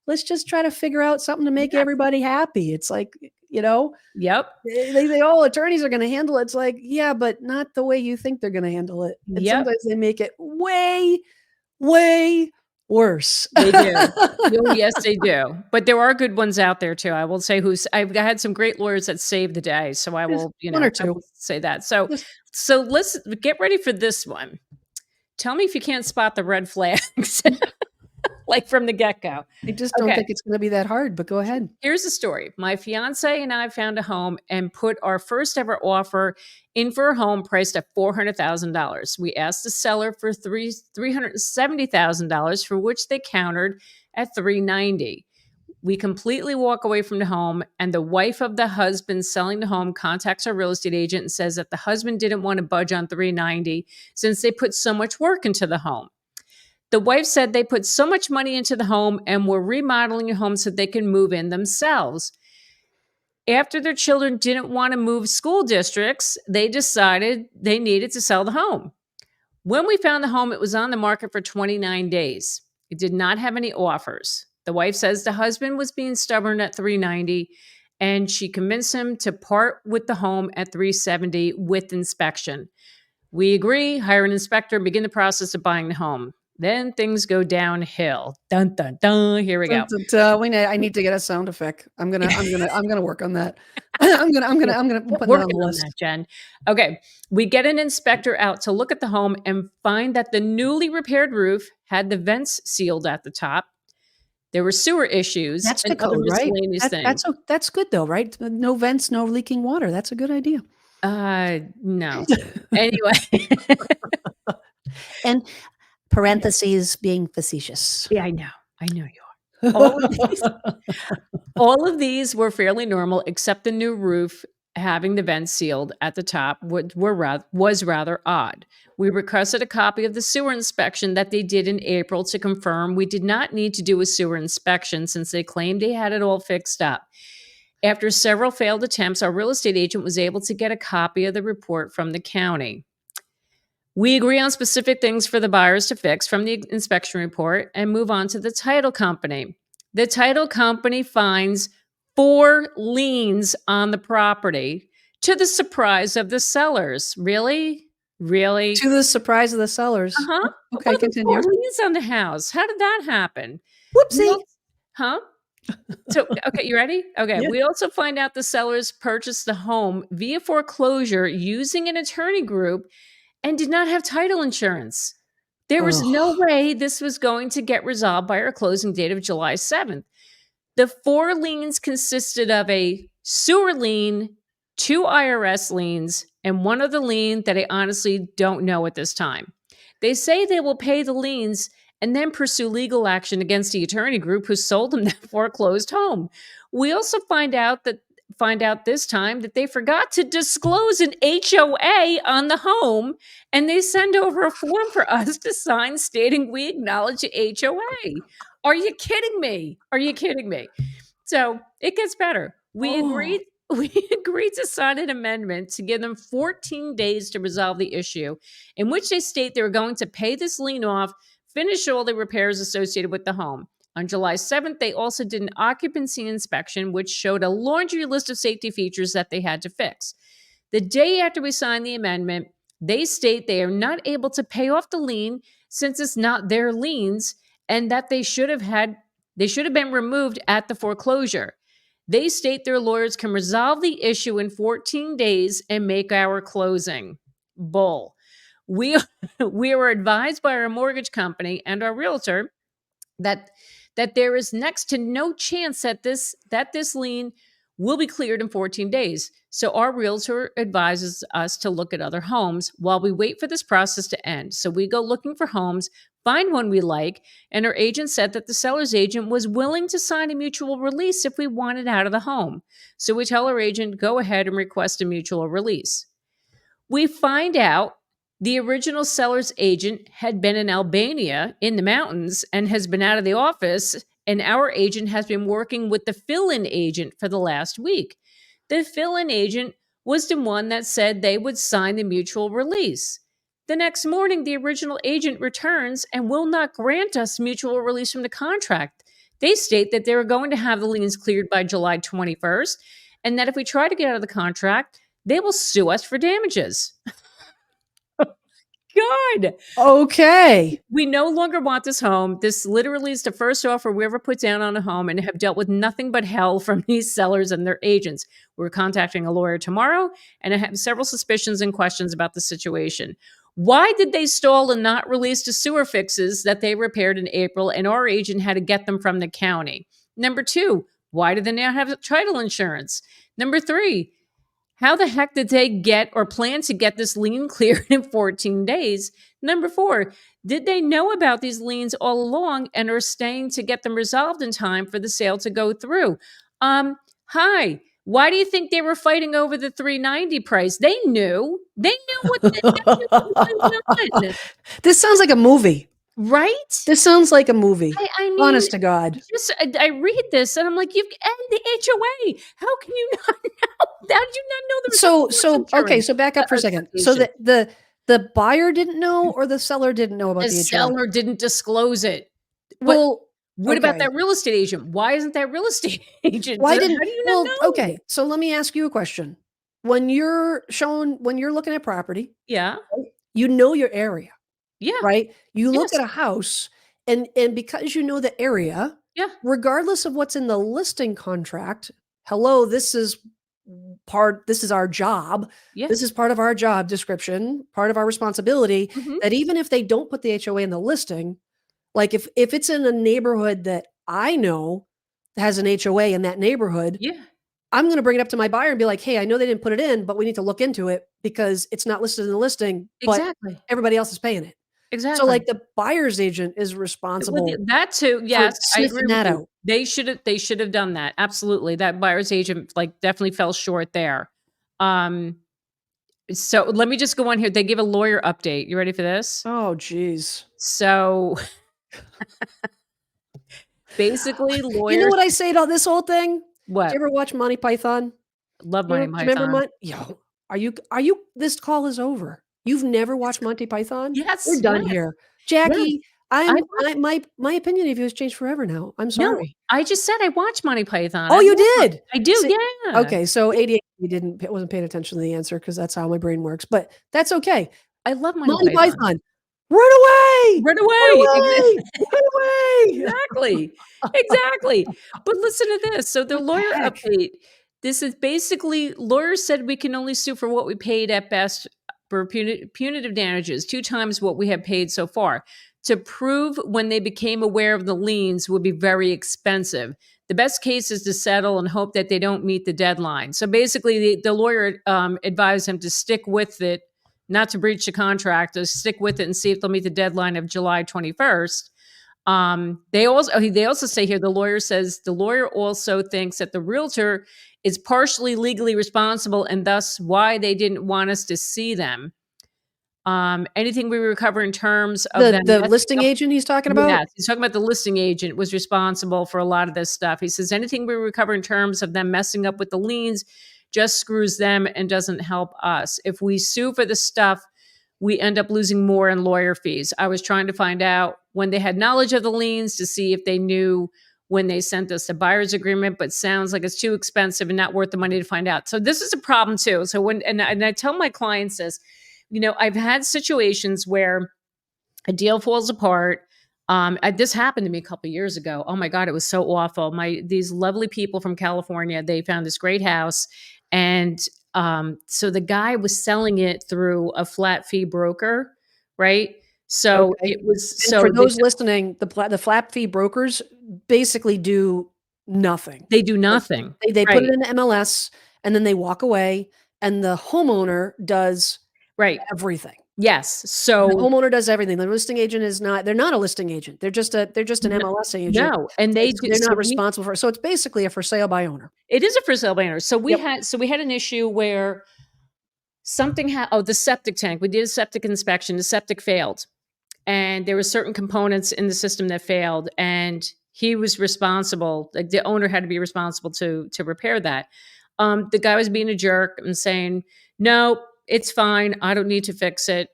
Speaker 1: let's just try to figure out something to make
Speaker 2: Yes.
Speaker 1: everybody happy. It's like, you know,
Speaker 2: Yep.
Speaker 1: they all attorneys are gonna handle it. It's like, yeah, but not the way you think they're gonna handle it. And
Speaker 2: Yep.
Speaker 1: sometimes they make it way, way worse.
Speaker 2: They do. Oh, yes, they do. But there are good ones out there too. I will say I've had some great lawyers that saved the day. So
Speaker 1: Just 1 or
Speaker 2: I
Speaker 1: 2.
Speaker 2: will say that. So
Speaker 1: Just
Speaker 2: so let's get ready for this one. Tell me if you can't spot the red flags like from the get-go.
Speaker 1: I just don't
Speaker 2: Okay.
Speaker 1: think it's gonna be that hard, but go ahead.
Speaker 2: Here's the story. My fiance and I found a home and put our first ever offer in for a home priced at $400,000. We asked the seller for $370,000, for which they countered at $390,000. We completely walk away from the home, and the wife of the husband selling the home contacts our real estate agent and says that the husband didn't want to budge on $390,000 since they put so much work into the home. The wife said they put so much money into the home and were remodeling the home so they can move in themselves. After their children didn't want to move school districts, they decided they needed to sell the home. When we found the home, it was on the market for 29 days. It did not have any offers. The wife says the husband was being stubborn at 390, and she convinced him to part with the home at 370 with inspection. We agree, hire an inspector, and begin the process of buying the home. Then things go downhill. Dun dun dun. Here we
Speaker 1: Dun,
Speaker 2: go.
Speaker 1: dun, dun. I need to get a sound effect. I'm gonna work on that. I'm gonna
Speaker 2: We're
Speaker 1: put that on
Speaker 2: working
Speaker 1: the
Speaker 2: on
Speaker 1: list.
Speaker 2: that, Jen. Okay. We get an inspector out to look at the home and find that the newly repaired roof had the vents sealed at the top. There were sewer issues
Speaker 1: That's the
Speaker 2: and other
Speaker 1: code, right?
Speaker 2: miscellaneous things.
Speaker 1: That's good though, right? No vents, no leaking water. That's a good idea.
Speaker 2: No. Anyway,
Speaker 1: And parentheses being facetious.
Speaker 2: yeah, I know. I know you are. All of these All of these were fairly normal, except the new roof having the vents sealed at the top was rather odd. We requested a copy of the sewer inspection that they did in April to confirm we did not need to do a sewer inspection since they claimed they had it all fixed up. After several failed attempts, our real estate agent was able to get a copy of the report from the county. We agree on specific things for the buyers to fix from the inspection report and move on to the title company. The title company finds 4 liens on the property to the surprise of the sellers. Really? Really?
Speaker 1: To the surprise of the sellers.
Speaker 2: Uh-huh. What
Speaker 1: Okay,
Speaker 2: are the 4
Speaker 1: continue.
Speaker 2: liens on the house? How did that happen? We
Speaker 1: Whoopsie.
Speaker 2: also Huh? So, okay, you ready? Okay.
Speaker 1: Yeah.
Speaker 2: We also find out the sellers purchased the home via foreclosure using an attorney group and did not have title insurance. There was no
Speaker 1: Ugh.
Speaker 2: way this was going to get resolved by our closing date of July 7th. The 4 liens consisted of a sewer lien, 2 IRS liens, and one other lien that I honestly don't know at this time. They say they will pay the liens and then pursue legal action against the attorney group who sold them that foreclosed home. We also find out this time that they forgot to disclose an HOA on the home, and they send over a form for us to sign stating we acknowledge the HOA. Are you kidding me? Are you kidding me? So it gets better. We
Speaker 1: Oh.
Speaker 2: agreed. We agreed to sign an amendment to give them 14 days to resolve the issue, in which they state they were going to pay this lien off, finish all the repairs associated with the home. On July 7th, they also did an occupancy inspection, which showed a laundry list of safety features that they had to fix. The day after we signed the amendment, they state they are not able to pay off the lien since it's not their liens, and that they should have been removed at the foreclosure. They state their lawyers can resolve the issue in 14 days and make our closing. Bull. We we were advised by our mortgage company and our realtor that there is next to no chance that this lien will be cleared in 14 days. So our realtor advises us to look at other homes while we wait for this process to end. So we go looking for homes, find one we like, and our agent said that the seller's agent was willing to sign a mutual release if we wanted out of the home. So we tell our agent, go ahead and request a mutual release. We find out the original seller's agent had been in Albania in the mountains and has been out of the office, and our agent has been working with the fill-in agent for the last week. The fill-in agent was the one that said they would sign the mutual release. The next morning, the original agent returns and will not grant us mutual release from the contract. They state that they were going to have the liens cleared by July 21st, and that if we try to get out of the contract, they will sue us for damages. God.
Speaker 1: Okay.
Speaker 2: We no longer want this home. This literally is the first offer we ever put down on a home, and have dealt with nothing but hell from these sellers and their agents. We're contacting a lawyer tomorrow, and I have several suspicions and questions about the situation. Why did they stall and not release the sewer fixes that they repaired in April, and our agent had to get them from the county? Number 2, why do they now have title insurance? Number 3, how the heck did they get or plan to get this lien cleared in 14 days? Number 4, did they know about these liens all along and are staying to get them resolved in time for the sale to go through? Hi. Why do you think they were fighting over the 390 price? They knew. They knew what was going on.
Speaker 1: This sounds like a movie.
Speaker 2: Right?
Speaker 1: This sounds like a movie.
Speaker 2: I mean,
Speaker 1: Honest to God.
Speaker 2: I read this and I'm like, you've and the HOA. How can you not know? How did you not know there was
Speaker 1: Okay, so back up for a second. So the buyer didn't know, or the seller didn't know about
Speaker 2: the
Speaker 1: the HOA?
Speaker 2: seller didn't disclose it.
Speaker 1: Well,
Speaker 2: What about
Speaker 1: okay.
Speaker 2: that real estate agent? Why isn't that real estate agent?
Speaker 1: Why
Speaker 2: How
Speaker 1: didn't
Speaker 2: do you not know?
Speaker 1: okay, so let me ask you a question. When you're looking at property,
Speaker 2: Yeah.
Speaker 1: you know your area,
Speaker 2: Yeah.
Speaker 1: right? You look
Speaker 2: Yes.
Speaker 1: at a house, and because you know the area,
Speaker 2: Yeah.
Speaker 1: regardless of what's in the listing contract, hello, this is our job.
Speaker 2: Yeah.
Speaker 1: This is part of our job description, part of our responsibility,
Speaker 2: Mhm.
Speaker 1: that even if they don't put the HOA in the listing, like if it's in a neighborhood that I know has an HOA in that neighborhood,
Speaker 2: Yeah.
Speaker 1: I'm gonna bring it up to my buyer and be like, "Hey, I know they didn't put it in, but we need to look into it because it's not listed in the listing, but
Speaker 2: Exactly.
Speaker 1: everybody else is paying it." So,
Speaker 2: Exactly.
Speaker 1: like, the buyer's agent is responsible
Speaker 2: That too,
Speaker 1: for
Speaker 2: yes, I agree
Speaker 1: sniffing
Speaker 2: with
Speaker 1: that
Speaker 2: you.
Speaker 1: out.
Speaker 2: They should have done that. Absolutely. That buyer's agent, like, definitely fell short there. Um, so let me just go on here. They give a lawyer update. You ready for this?
Speaker 1: Oh, geez.
Speaker 2: So basically,
Speaker 1: You know
Speaker 2: lawyers
Speaker 1: what I say to this whole thing? Do you
Speaker 2: what?
Speaker 1: ever watch Monty Python?
Speaker 2: Love
Speaker 1: Do
Speaker 2: Monty
Speaker 1: you remember
Speaker 2: Python.
Speaker 1: Yo, are you this call is over. You've never watched Monty Python? We're
Speaker 2: Yes,
Speaker 1: done
Speaker 2: yes,
Speaker 1: here.
Speaker 2: yes.
Speaker 1: Jackie,
Speaker 2: I watched
Speaker 1: my opinion of you has changed forever now. I'm
Speaker 2: No,
Speaker 1: sorry.
Speaker 2: I just said I watch Monty Python.
Speaker 1: Oh,
Speaker 2: I
Speaker 1: you
Speaker 2: love Mon
Speaker 1: did?
Speaker 2: I do,
Speaker 1: See,
Speaker 2: yeah.
Speaker 1: okay, so
Speaker 2: Yeah,
Speaker 1: ADHD wasn't paying attention to the answer because that's how my brain works, but that's okay.
Speaker 2: I love Monty
Speaker 1: Monty
Speaker 2: Python.
Speaker 1: Python. Run away!
Speaker 2: Run
Speaker 1: Run
Speaker 2: away!
Speaker 1: away! Run away!
Speaker 2: Exactly, exactly. But listen to this. So the
Speaker 1: What the
Speaker 2: lawyer
Speaker 1: heck?
Speaker 2: update, this is basically lawyers said we can only sue for what we paid at best for punitive damages, 2 times what we have paid so far. To prove when they became aware of the liens would be very expensive. The best case is to settle and hope that they don't meet the deadline. So basically, the lawyer advised him to stick with it, not to breach the contract, to stick with it and see if they'll meet the deadline of July 21st. They also say here, the lawyer also thinks that the realtor is partially legally responsible and thus why they didn't want us to see them. Anything we recover in terms of them
Speaker 1: The
Speaker 2: messing
Speaker 1: listing
Speaker 2: up.
Speaker 1: agent he's talking about?
Speaker 2: Yes, he's talking about the listing agent was responsible for a lot of this stuff. He says anything we recover in terms of them messing up with the liens just screws them and doesn't help us. If we sue for the stuff, we end up losing more in lawyer fees. I was trying to find out when they had knowledge of the liens to see if they knew when they sent us the buyer's agreement, but sounds like it's too expensive and not worth the money to find out. So this is a problem too. So and I tell my clients this, I've had situations where a deal falls apart. This happened to me a couple years ago. Oh my God, it was so awful. These lovely people from California, they found this great house, and so the guy was selling it through a flat fee broker, right? So
Speaker 1: Okay.
Speaker 2: it was
Speaker 1: And for those listening, the flat fee brokers basically do nothing.
Speaker 2: they do
Speaker 1: Like,
Speaker 2: nothing,
Speaker 1: they put
Speaker 2: right?
Speaker 1: it in the MLS and then they walk away, and the homeowner does
Speaker 2: Right.
Speaker 1: everything.
Speaker 2: Yes.
Speaker 1: The
Speaker 2: So
Speaker 1: homeowner does everything. The listing agent is not, they're not a listing agent. They're just an MLS agent.
Speaker 2: no, and they
Speaker 1: So
Speaker 2: do.
Speaker 1: they're
Speaker 2: So
Speaker 1: not responsible for it. So it's basically a for sale by owner.
Speaker 2: it is a for sale banner. So we
Speaker 1: Yep.
Speaker 2: had an issue where the septic tank. We did a septic inspection. The septic failed, and there were certain components in the system that failed, and he was responsible. Like the owner had to be responsible to repair that. The guy was being a jerk and saying, "No, it's fine. I don't need to fix it."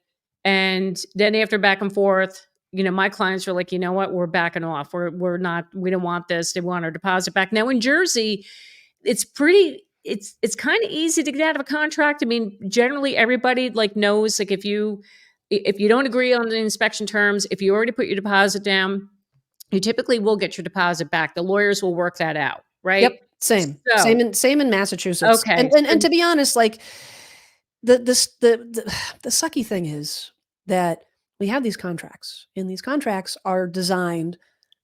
Speaker 2: And then after back and forth, my clients were like, "You know what? We're backing off. We're not. We don't want this. They want our deposit back." Now in Jersey, it's kind of easy to get out of a contract. I mean, generally everybody knows, if you don't agree on the inspection terms, if you already put your deposit down, you typically will get your deposit back. The lawyers will work that out, right?
Speaker 1: Yep. Same.
Speaker 2: So,
Speaker 1: Same in Massachusetts.
Speaker 2: okay.
Speaker 1: And to be honest, like the sucky thing is that we have these contracts, and these contracts are designed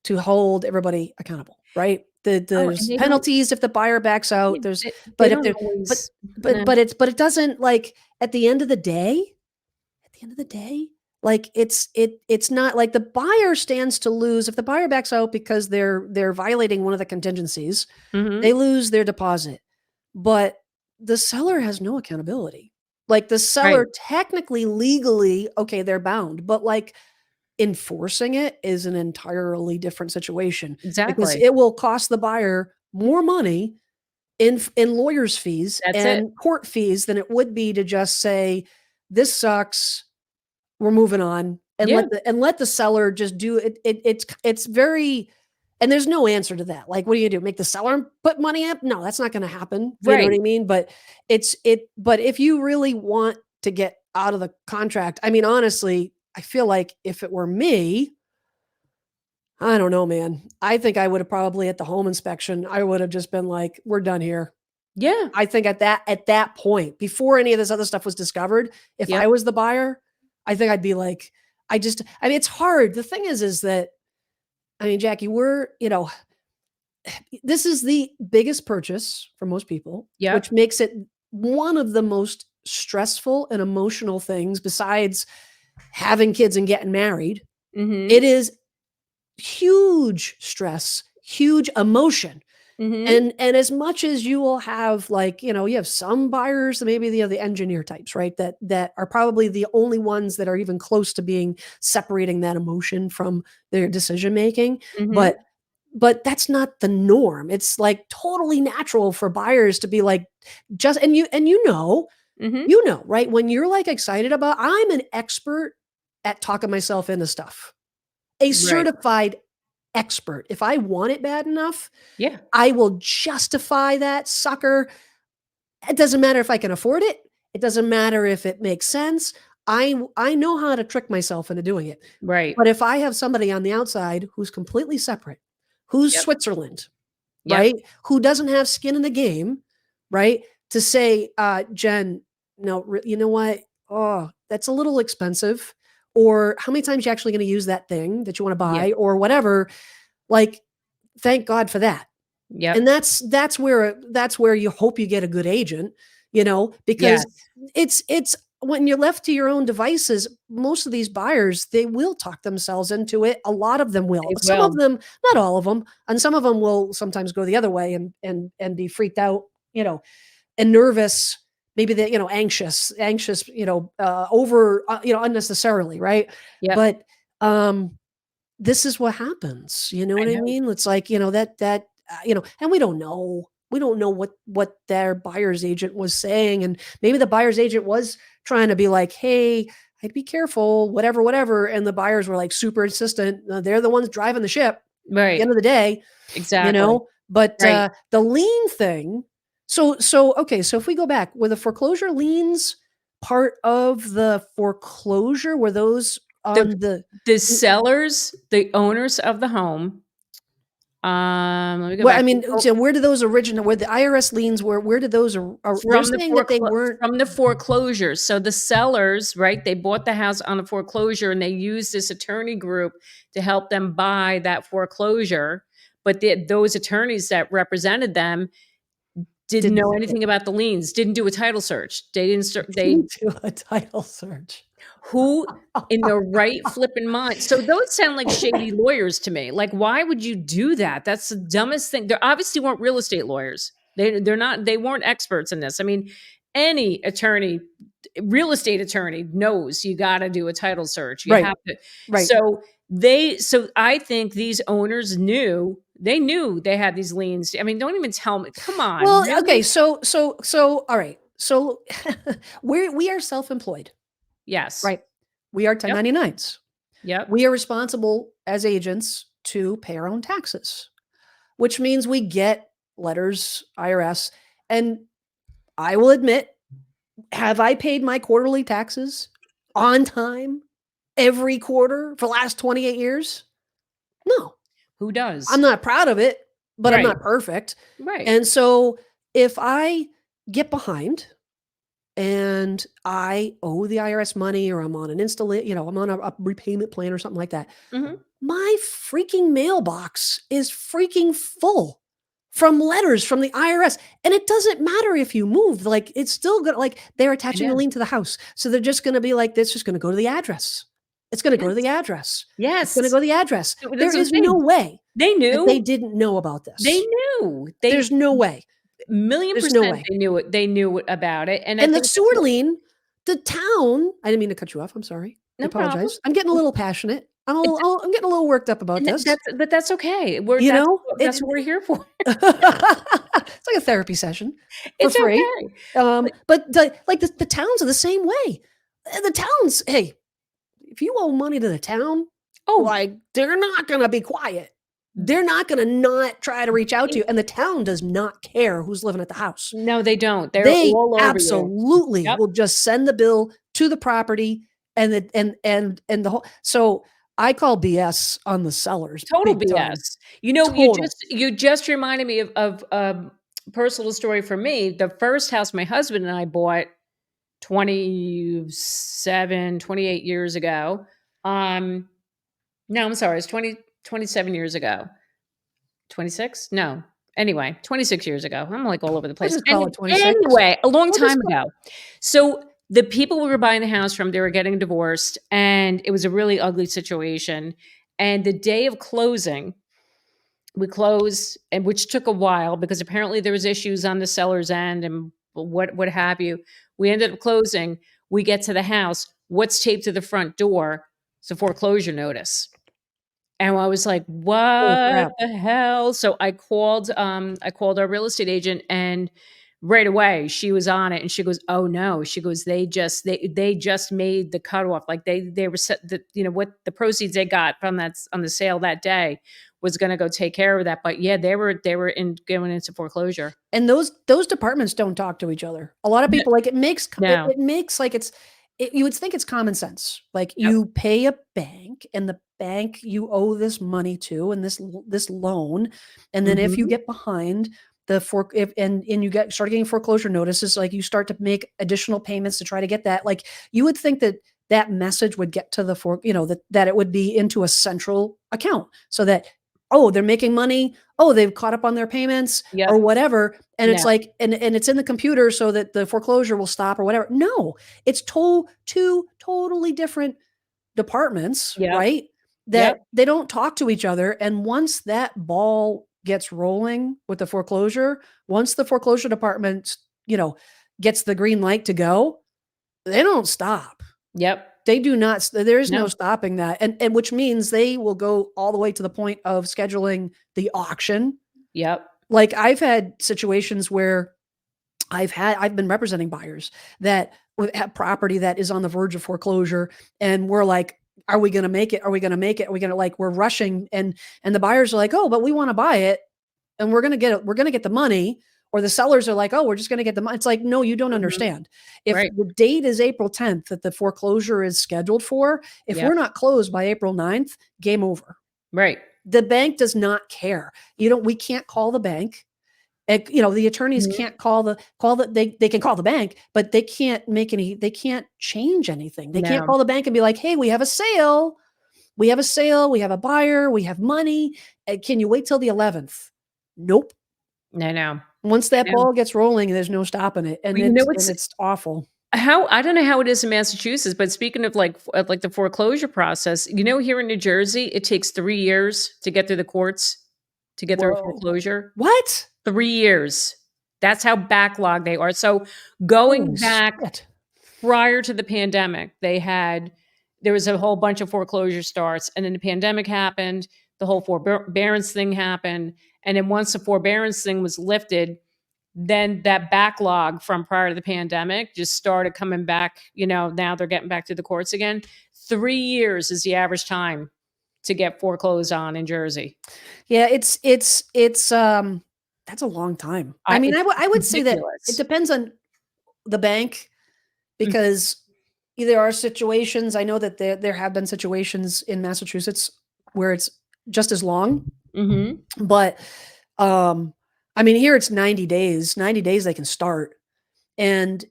Speaker 1: to hold everybody accountable, right?
Speaker 2: And
Speaker 1: There's
Speaker 2: they don't
Speaker 1: penalties if the buyer backs out. There's
Speaker 2: they
Speaker 1: but if
Speaker 2: don't
Speaker 1: there but
Speaker 2: always
Speaker 1: but it doesn't, like, at the end of the day, like, it's not like the buyer stands to lose if the buyer backs out because they're violating one of the contingencies.
Speaker 2: Mhm.
Speaker 1: They lose their deposit, but the seller has no accountability. Like, the
Speaker 2: Right.
Speaker 1: seller technically, legally, okay, they're bound, but, like, enforcing it is an entirely different situation, because
Speaker 2: Exactly.
Speaker 1: it will cost the buyer more money in lawyers' fees
Speaker 2: That's it.
Speaker 1: and court fees than it would be to just say, "This sucks. We're moving on," and
Speaker 2: Yeah.
Speaker 1: let the seller just do it. It's very, and there's no answer to that. Like, what do you do? Make the seller put money up? No, that's not gonna happen. You know what
Speaker 2: Right.
Speaker 1: I mean? But if you really want to get out of the contract, I mean, honestly, I feel like if it were me, I don't know, man. I think I would have probably, at the home inspection, I would have just been like, "We're done here."
Speaker 2: Yeah.
Speaker 1: I think at that point, before any of this other stuff was discovered, if I
Speaker 2: Yep.
Speaker 1: was the buyer, I think I'd be like, I mean, it's hard. The thing is that, I mean, Jackie, this is the biggest purchase for most people, which
Speaker 2: Yep.
Speaker 1: makes it one of the most stressful and emotional things besides having kids and getting married. It
Speaker 2: Mhm.
Speaker 1: is huge stress, huge emotion.
Speaker 2: Mhm.
Speaker 1: And as much as you will have, like, you have some buyers, maybe the engineer types, right? That are probably the only ones that are even close to being separating that emotion from their decision making.
Speaker 2: Mhm.
Speaker 1: But that's not the norm. It's like totally natural for buyers to be like, just, and
Speaker 2: Mhm.
Speaker 1: right? When you're like excited about, I'm an expert at talking myself into stuff. A
Speaker 2: Right.
Speaker 1: certified expert. If I want it bad enough,
Speaker 2: Yeah.
Speaker 1: I will justify that sucker. It doesn't matter if I can afford it. It doesn't matter if it makes sense. I know how to trick myself into doing it.
Speaker 2: Right.
Speaker 1: But if I have somebody on the outside who's completely separate, who's
Speaker 2: Yep.
Speaker 1: Switzerland,
Speaker 2: Yep.
Speaker 1: right? Who doesn't have skin in the game, right? To say, Jen, no, you know what? Oh, that's a little expensive. Or how many times you actually going to use that thing that you want to
Speaker 2: Yeah.
Speaker 1: buy, or whatever? Like, thank God for that.
Speaker 2: Yep.
Speaker 1: And that's where you hope you get a good agent, because
Speaker 2: Yes.
Speaker 1: it's when you're left to your own devices, most of these buyers, they will talk themselves into it. A lot of them will.
Speaker 2: They
Speaker 1: Some of
Speaker 2: will.
Speaker 1: them, not all of them, and some of them will sometimes go the other way and be freaked out, and nervous, maybe they, anxious, over, unnecessarily, right?
Speaker 2: Yep.
Speaker 1: But this is what happens, you know
Speaker 2: I
Speaker 1: what I
Speaker 2: know.
Speaker 1: mean? It's like, and we don't know. We don't know what their buyer's agent was saying, and maybe the buyer's agent was trying to be like, "Hey, I'd be careful, whatever, whatever," and the buyers were like super insistent. They're the ones driving the ship at the
Speaker 2: Right.
Speaker 1: end of the day,
Speaker 2: Exactly.
Speaker 1: But
Speaker 2: Right.
Speaker 1: the lien thing. So okay. So if we go back, were the foreclosure liens part of the foreclosure? Were those
Speaker 2: The
Speaker 1: on the
Speaker 2: the sellers, the owners of the home, let me go
Speaker 1: Well, I
Speaker 2: back.
Speaker 1: mean, so where did those originate? Where the IRS liens were? Where did those? They're saying that they weren't.
Speaker 2: From the foreclosures. So the sellers, right, they bought the house on a foreclosure and they used this attorney group to help them buy that foreclosure. But those attorneys that represented them didn't
Speaker 1: Didn't
Speaker 2: know
Speaker 1: see it.
Speaker 2: anything about the liens, didn't do a title search. They didn't start, they
Speaker 1: Didn't do a title search.
Speaker 2: who in their right flipping mind. So those sound like shady lawyers to me. Like, why would you do that? That's the dumbest thing. They obviously weren't real estate lawyers. They're not, they weren't experts in this. I mean, any attorney, real estate attorney knows you got to do a title search. You
Speaker 1: Right.
Speaker 2: have to.
Speaker 1: Right.
Speaker 2: So I think these owners knew they had these liens. I mean, don't even tell me. Come on,
Speaker 1: Well, okay.
Speaker 2: really?
Speaker 1: So all right. So we are self-employed,
Speaker 2: Yes.
Speaker 1: right? We are
Speaker 2: Yep.
Speaker 1: 1099s.
Speaker 2: Yep.
Speaker 1: We are responsible as agents to pay our own taxes, which means we get letters, IRS, and I will admit, have I paid my quarterly taxes on time every quarter for the last 28 years? No.
Speaker 2: Who
Speaker 1: I'm
Speaker 2: does?
Speaker 1: not proud of it, but I'm
Speaker 2: Right.
Speaker 1: not perfect.
Speaker 2: Right.
Speaker 1: And so if I get behind and I owe the IRS money, or I'm on an I'm on a repayment plan or something like that,
Speaker 2: Mhm.
Speaker 1: my freaking mailbox is freaking full from letters from the IRS. And it doesn't matter if you move, like it's still gonna, like, they're
Speaker 2: I
Speaker 1: attaching a
Speaker 2: know.
Speaker 1: lien to the house. So they're just gonna be like, "This is gonna go to the address. It's gonna go to
Speaker 2: Yes.
Speaker 1: the address. It's gonna
Speaker 2: Yes.
Speaker 1: go to the address." There
Speaker 2: That's what I'm
Speaker 1: is no
Speaker 2: saying.
Speaker 1: way
Speaker 2: They
Speaker 1: that they
Speaker 2: knew.
Speaker 1: didn't know about
Speaker 2: They
Speaker 1: this.
Speaker 2: knew. They
Speaker 1: There's no way.
Speaker 2: million
Speaker 1: There's no
Speaker 2: percent
Speaker 1: way.
Speaker 2: they knew about it, and I
Speaker 1: And the
Speaker 2: think that's
Speaker 1: sewer
Speaker 2: what.
Speaker 1: lien, the town I didn't mean to cut you off, I'm sorry. I
Speaker 2: No problem.
Speaker 1: apologize. I'm getting a little passionate. I'm getting a little worked up about
Speaker 2: And
Speaker 1: this,
Speaker 2: that's okay.
Speaker 1: you know?
Speaker 2: That's what we're here for.
Speaker 1: It's like a therapy session for
Speaker 2: It's
Speaker 1: free.
Speaker 2: okay. But
Speaker 1: But the towns are the same way. The towns, hey, if you owe money to the town,
Speaker 2: oh,
Speaker 1: like, they're not gonna be quiet. They're not gonna not try to reach out to
Speaker 2: they
Speaker 1: you, and the town does not care who's living at the house.
Speaker 2: no, they don't. They're
Speaker 1: They
Speaker 2: all over you.
Speaker 1: absolutely
Speaker 2: Yep.
Speaker 1: will just send the bill to the property, and the whole, so I call BS on the sellers
Speaker 2: Total
Speaker 1: big time.
Speaker 2: BS. You know,
Speaker 1: Total.
Speaker 2: you just reminded me of a personal story for me. The first house my husband and I bought 28 years ago. Um, no, I'm sorry, it's 27 years ago. 26? No. Anyway, 26 years ago. I'm like all over the
Speaker 1: We'll
Speaker 2: place.
Speaker 1: just call it 26.
Speaker 2: Anyway, a long
Speaker 1: We'll just
Speaker 2: time
Speaker 1: call
Speaker 2: ago. So the people we were buying the house from, they were getting divorced, and it was a really ugly situation. And the day of closing, we closed, and which took a while because apparently there was issues on the seller's end and what have you. We ended up closing. We get to the house. What's taped to the front door? It's a foreclosure notice. And I was like,
Speaker 1: oh,
Speaker 2: "What
Speaker 1: crap.
Speaker 2: the hell?" So I called our real estate agent, and right away she was on it, and she goes, "Oh no." She goes, they just made the cutoff. Like they were set the, what the proceeds they got from that on the sale that day was going to go take care of that. But yeah, they were in going into foreclosure.
Speaker 1: And those departments don't talk to each other. A lot of
Speaker 2: No.
Speaker 1: people, like,
Speaker 2: No.
Speaker 1: it makes like you would think it's common sense. Like,
Speaker 2: Yep.
Speaker 1: you pay a bank, and the bank you owe this money to, and this loan, and then if you
Speaker 2: Mhm.
Speaker 1: get behind the for if and you start getting foreclosure notices, like, you start to make additional payments to try to get that. Like, you would think that that message would get to that it would be into a central account, so that oh, they're making money. Oh, they've caught up on their payments
Speaker 2: Yep.
Speaker 1: or whatever. And
Speaker 2: No.
Speaker 1: it's like, and it's in the computer so that the foreclosure will stop or whatever. No, it's two totally different departments,
Speaker 2: Yep.
Speaker 1: right?
Speaker 2: Yep.
Speaker 1: That they don't talk to each other. And once that ball gets rolling with the foreclosure, once the foreclosure department, gets the green light to go, they don't stop.
Speaker 2: Yep.
Speaker 1: They do not, there is no
Speaker 2: No.
Speaker 1: stopping that. And which means they will go all the way to the point of scheduling the auction.
Speaker 2: Yep.
Speaker 1: Like I've had situations where I've been representing buyers that have property that is on the verge of foreclosure, and we're like, "Are we gonna make it? Are we gonna make it? Are we gonna," like, we're rushing, and the buyers are like, "Oh, but we wanna buy it, and we're gonna get the money," or the sellers are like, "Oh, we're just gonna get the money." It's like, "No, you don't
Speaker 2: Mhm.
Speaker 1: understand. If
Speaker 2: Right.
Speaker 1: the date is April 10th that the foreclosure is scheduled for, if
Speaker 2: Yep.
Speaker 1: we're not closed by April 9th, game over."
Speaker 2: Right.
Speaker 1: The bank does not care. We can't call the bank. The attorneys
Speaker 2: Mhm.
Speaker 1: can't they can call the bank, but they can't change anything. They can't
Speaker 2: No.
Speaker 1: call the bank and be like, "Hey, we have a sale. We have a sale. We have a buyer. We have money. Can you wait till the 11th?" Nope.
Speaker 2: I know.
Speaker 1: Once
Speaker 2: I
Speaker 1: that
Speaker 2: know.
Speaker 1: ball gets rolling, there's no stopping it, and
Speaker 2: Well, you know
Speaker 1: it's awful.
Speaker 2: how I don't know how it is in Massachusetts, but speaking of like the foreclosure process, here in New Jersey, it takes 3 years to get through the courts to get through a
Speaker 1: Whoa.
Speaker 2: foreclosure.
Speaker 1: What?
Speaker 2: 3 years. That's how backlogged they are. So, going
Speaker 1: Holy
Speaker 2: back
Speaker 1: shit.
Speaker 2: prior to the pandemic, there was a whole bunch of foreclosure starts, and then the pandemic happened, the whole forbearance thing happened, and then once the forbearance thing was lifted, then that backlog from prior to the pandemic just started coming back, now they're getting back to the courts again. 3 years is the average time to get foreclosed on in Jersey.
Speaker 1: Yeah, that's a long time. I mean,
Speaker 2: It's
Speaker 1: I would say that it
Speaker 2: ridiculous.
Speaker 1: depends on the bank.
Speaker 2: Mm,
Speaker 1: Because there are situations, I know that there have been situations in Massachusetts where it's just as long,
Speaker 2: mhm.
Speaker 1: but, um, I mean, here it's 90 days. 90 days they can start, and